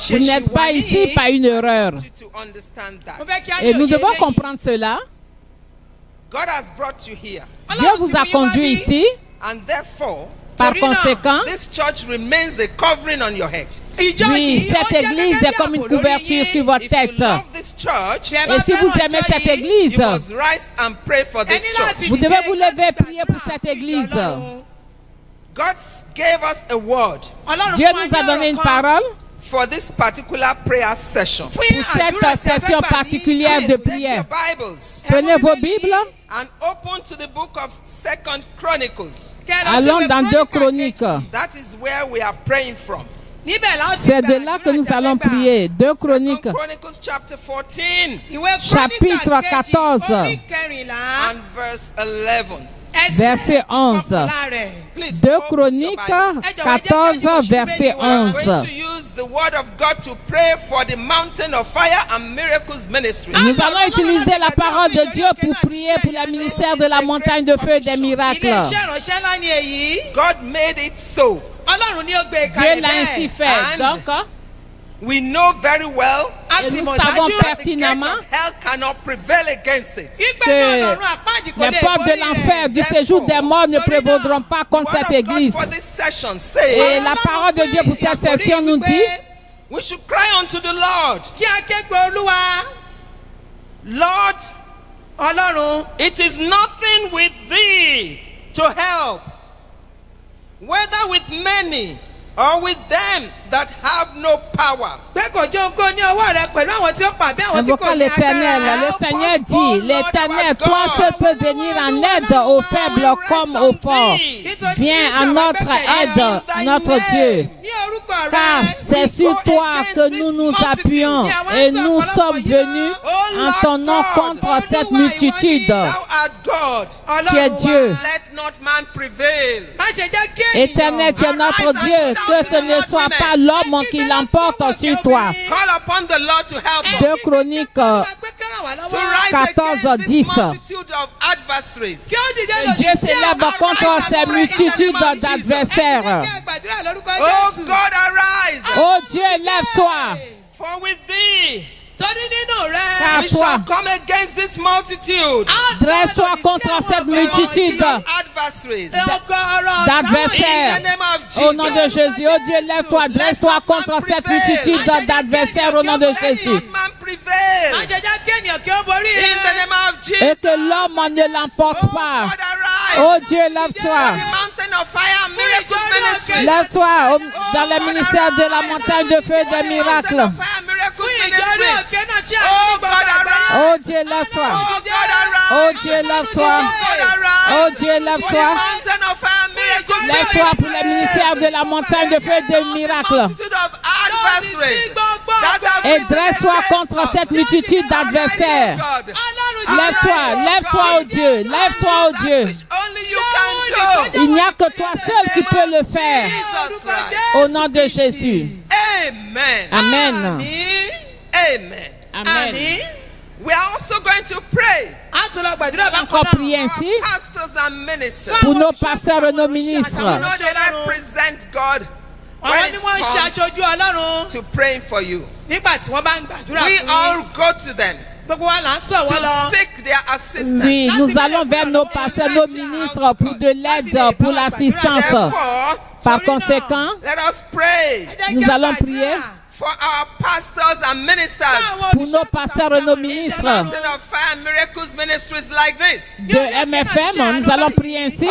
Vous n'êtes pas ici par une erreur. To understand that. Et nous devons comprendre cela. God has brought you here. Dieu vous a conduit ici. And therefore, Par conséquent, this church remains a covering on your head. oui, cette église est comme une couverture sur votre If tête. you love this church, Et si vous aimez cette you église, must rise and pray for this church. vous devez vous lever et prier pour cette église. God gave us a word Dieu nous a donné une parole for this particular prayer session. pour cette session particulière de Please take prière. your Bibles Prenez vos Bibles, and open to the book of 2 Chronicles. allons dans 2 Chroniques. That is where we are praying from. C'est de là que nous allons prier. 2 Chroniques, 2 Chronicles chapter 14 chapitre 14, and verse 11. verset 11. Please 2 open your Chroniques Bible. 14, verset We are 11. going to use the word of God to pray for the mountain of fire and miracles ministry. Nous allons utiliser la parole de Dieu pour prier pour le ministère de la montagne de feu et des miracles. God made it so. Dieu l'a ainsi fait. Donc, We know very well et nous savons that the gates pertinemment of hell cannot prevail against it. que les portes de l'enfer du séjour des morts ne prévaudront pas contre cette Word of God église. for this session Et says la parole de Dieu pour cette session nous dit, we should cry unto the Lord. Lord, it is nothing with thee to help, whether with many or with them that have no power. Invoquons l'Éternel. Le Seigneur dit, l'Éternel, toi seul peux venir en aide aux faibles comme aux forts. Viens à notre aide, notre Dieu. Car c'est sur toi que nous nous appuyons et nous sommes venus en ton nom contre cette multitude. Tu es Dieu. Éternel, tu es notre Dieu. Que ce ne soit pas l'homme qui l'emporte sur toi. 2 Chroniques 14:10. Dieu s'élève contre ces multitudes d'adversaires. Oh Dieu, lève-toi. Car toi, dresse-toi contre cette multitude d'adversaires. Au nom de Jésus, oh Dieu, lève-toi, dresse-toi contre cette multitude d'adversaires au nom de Jésus. Et que l'homme ne l'emporte pas. Oh Dieu, lève-toi. Lève-toi dans le ministère de la montagne de feu des miracles. Oh Dieu, lève-toi. Oh Dieu, lève-toi. Oh Dieu, lève-toi. Lève-toi pour le ministère de la montagne de feu des miracles. Et dresse-toi contre cette multitude d'adversaires. Lève-toi, lève-toi, oh Dieu, lève-toi, oh Dieu. Il n'y a que toi seul qui peux le faire. Au nom de Jésus. Amen. Amen. Amen. We are also going to pray Encore prier ainsi pour nos pasteurs et nos ministres. To praying for you. We all go to them. To seek their assistance. Oui, nous allons vers nos pasteurs, nos ministres pour de l'aide, pour l'assistance. Par conséquent, nous allons prier for our pastors and ministers. Pour nos pasteurs et nos ministres de MFM, nous allons prier ainsi.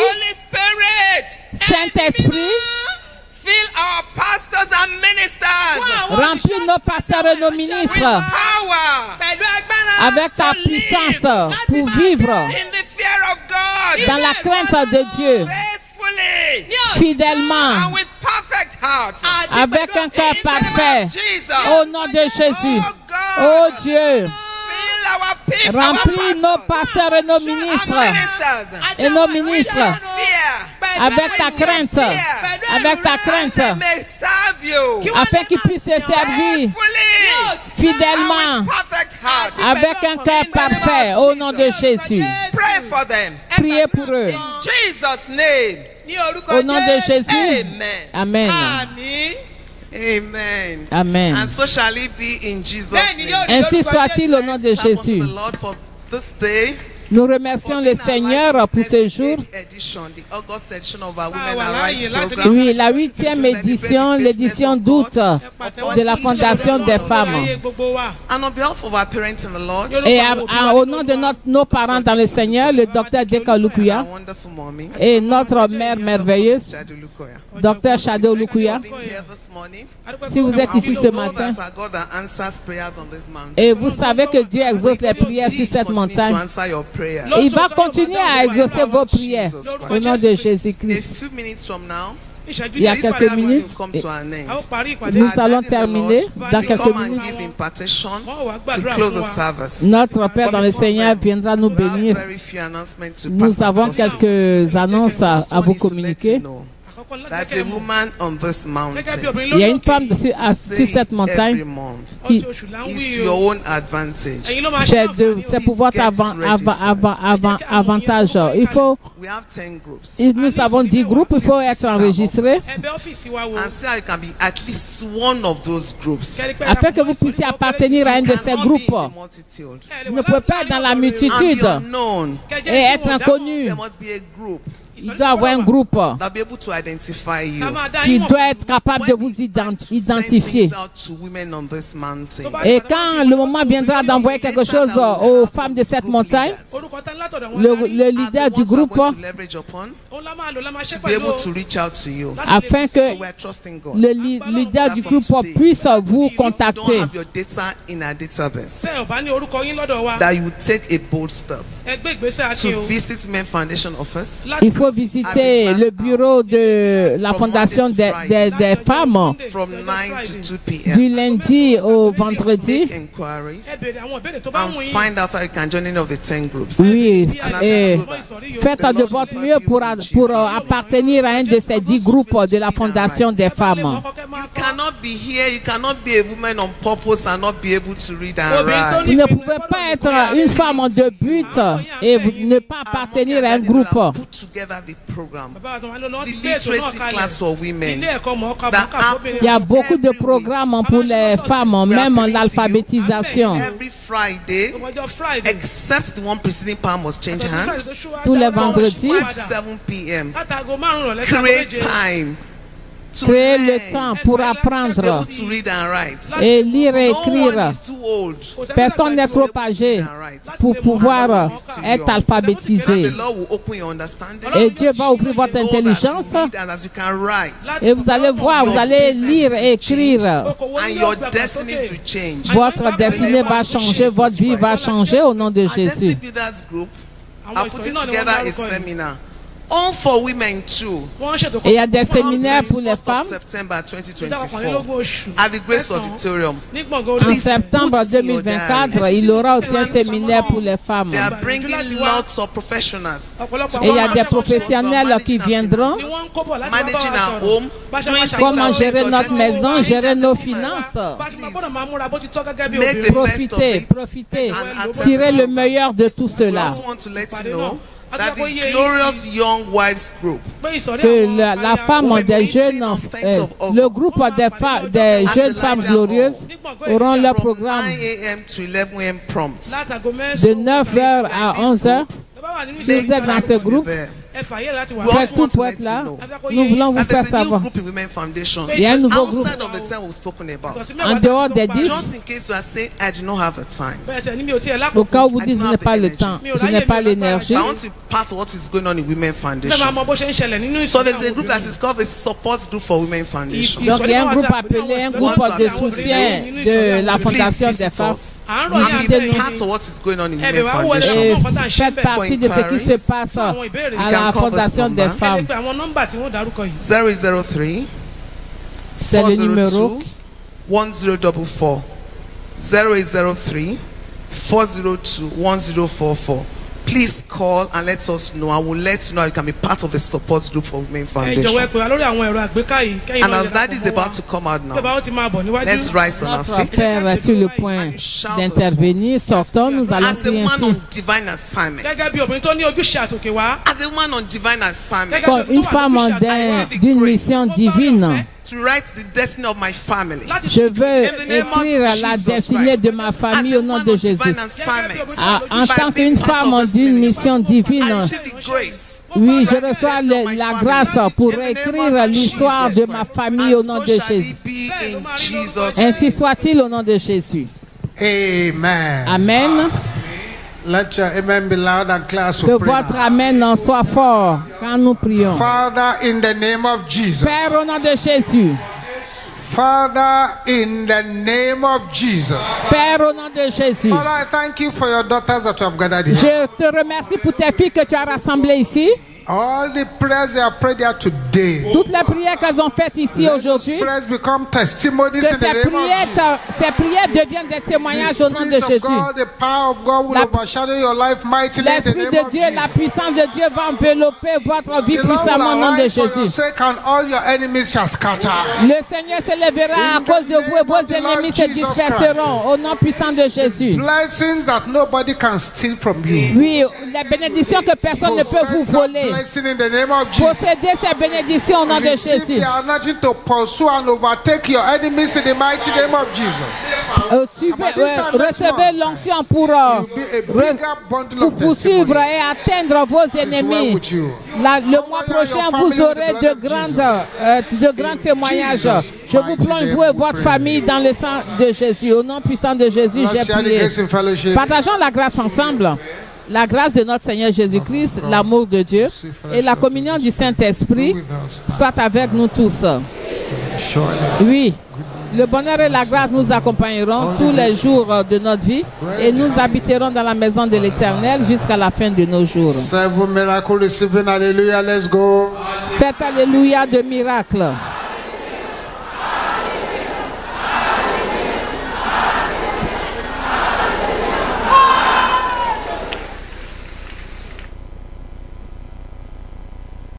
Saint-Esprit, fill our pastors and ministers. Remplis nos pasteurs et nos ministres avec ta puissance pour vivre dans la crainte de Dieu, fidèlement, avec un cœur parfait, au nom de Jésus. Oh Dieu, remplis nos pasteurs et nos ministres avec ta crainte, afin qu'ils puissent se servir fidèlement avec un cœur parfait, au nom de Jésus. Priez pour eux. Au nom de Jésus. Amen. Amen. Amen. And so shall it be in Jesus' name. Ainsi soit-il au nom de Jésus. Nous remercions le Seigneur pour ce jour. Oui, la 8e édition, l'édition d'août de la Fondation des femmes. Et au nom de nos parents dans le Seigneur, le docteur Deka Lukuya et notre mère merveilleuse, docteur Shadow Lukuya. Si vous êtes ici ce matin et vous savez que Dieu exauce les prières sur cette montagne, il va continuer à exaucer vos prières au nom de Jésus-Christ. Il y a quelques minutes, nous allons terminer dans quelques minutes. Notre Père dans le Seigneur viendra nous bénir. Nous avons quelques annonces à vous communiquer. Il y a une femme sur cette montagne qui c'est pour votre avantage. Nous avons 10 groupes, il faut être enregistré afin que vous puissiez appartenir à un de ces groupes. Vous ne pouvez pas être dans la multitude et être inconnu. Il doit avoir un groupe qui doit être capable de vous identifier. Et quand le moment viendra d'envoyer quelque chose aux femmes de cette montagne, le leader du groupe, afin que le leader du groupe puisse vous contacter. That you take a bold step to visit Women Foundation office. Il faut visiter le bureau de la fondation des femmes du lundi au vendredi. And find out how you can join any of the 10 groups. Oui, et faites de votre mieux pour appartenir à un de ces 10 groupes de la fondation des femmes. You cannot be here, you cannot be a woman on purpose and not be able to read and write. Vous ne pouvez pas être une femme de but et ne pas appartenir à un groupe. Put together the program. The literacy class for women. Il y a beaucoup de programmes pour les femmes, même l'alphabétisation. Every Friday, except the one preceding Palm must change hands. Tous les vendredis, 5 to 7 p.m. Create time. Créer le temps pour apprendre et lire et écrire. Personne n'est trop âgé pour pouvoir être alphabétisé. Et Dieu va ouvrir votre intelligence et vous allez voir, vous allez lire et écrire. Votre destinée va changer, votre vie va changer au nom de Jésus. All for women too. Et il y a des séminaires pour les femmes. At the Grace Auditorium. En septembre 2024, il y aura aussi un séminaire pour les femmes. They are bringing lots of professionals. Et il y a des professionnels qui viendront. Managing our home. Comment gérer notre maison, gérer nos finances. Profitez. Tirez le meilleur de tout cela. That the glorious young wives group, que la femme des jeunes, le groupe des jeunes femmes glorieuses auront leur programme 9 a.m. to 11 a.m. prompt. de 9h à 11h. Si vous êtes dans ce groupe, faites tout pour être là. Nous voulons vous faire savoir. Il y a un nouveau groupe en dehors des 10. Au cas où vous dites que je n'ai pas le temps, je n'ai pas l'énergie. So there's a group that is called a support group for Women Foundation. Donc il y a un groupe appelé un groupe de soutien de la fondation des femmes. Et faites partie de ce qui se passe à la fondation des femmes. 003 C'est le numéro 1044 003 402 1044. Please call and let us know. I will let you know you can be part of the support group for Women Foundation. And as that is about to come out now, let's rise on our feet. Notre Père est sur le point d'intervenir. Sortons, nous allons prier ainsi. As a woman on divine assignment, Comme une femme d'une mission divine, to write the destiny of my family. je veux écrire la destinée de ma famille au nom de Jésus. En tant qu'une femme d'une mission divine, oui, je reçois la grâce pour écrire l'histoire de ma famille au nom de Jésus. Ainsi soit-il au nom de Jésus. Amen. Amen. Let your amen be loud and clear. Que votre amen en soit fort quand nous prions. Father, in the name of Jesus. Père, au nom de Jésus. Father, in the name of Jesus. Père, au nom de Jésus. Father, I thank you for your daughters that you have gathered here. Je te remercie pour tes filles que tu as rassemblées ici. All the prayers they have prayed here today. Toutes les prières qu'elles ont faites ici aujourd'hui. Que ces prières deviennent des témoignages au nom de Jésus. L'Esprit de Dieu, la puissance de Dieu va envelopper votre vie puissamment au nom de Jésus. Le Seigneur se lèvera à cause de vous et vos ennemis se disperseront au nom puissant de Jésus. Blessings that nobody can steal from you. Oui, les bénédictions que personne ne peut vous voler. Possédez ces bénédictions au nom de Jésus. Recevez l'onction pour poursuivre et atteindre vos ennemis. Le mois prochain, vous aurez de grands témoignages. Je vous plonge, vous et votre famille, dans le sang de Jésus. Au nom puissant de Jésus, j'ai prié. Partageons la grâce ensemble. La grâce de notre Seigneur Jésus-Christ, l'amour de Dieu et la communion du Saint-Esprit soit avec nous tous. Oui, le bonheur et la grâce nous accompagneront tous les jours de notre vie et nous habiterons dans la maison de l'Éternel jusqu'à la fin de nos jours. Cet alléluia de miracle.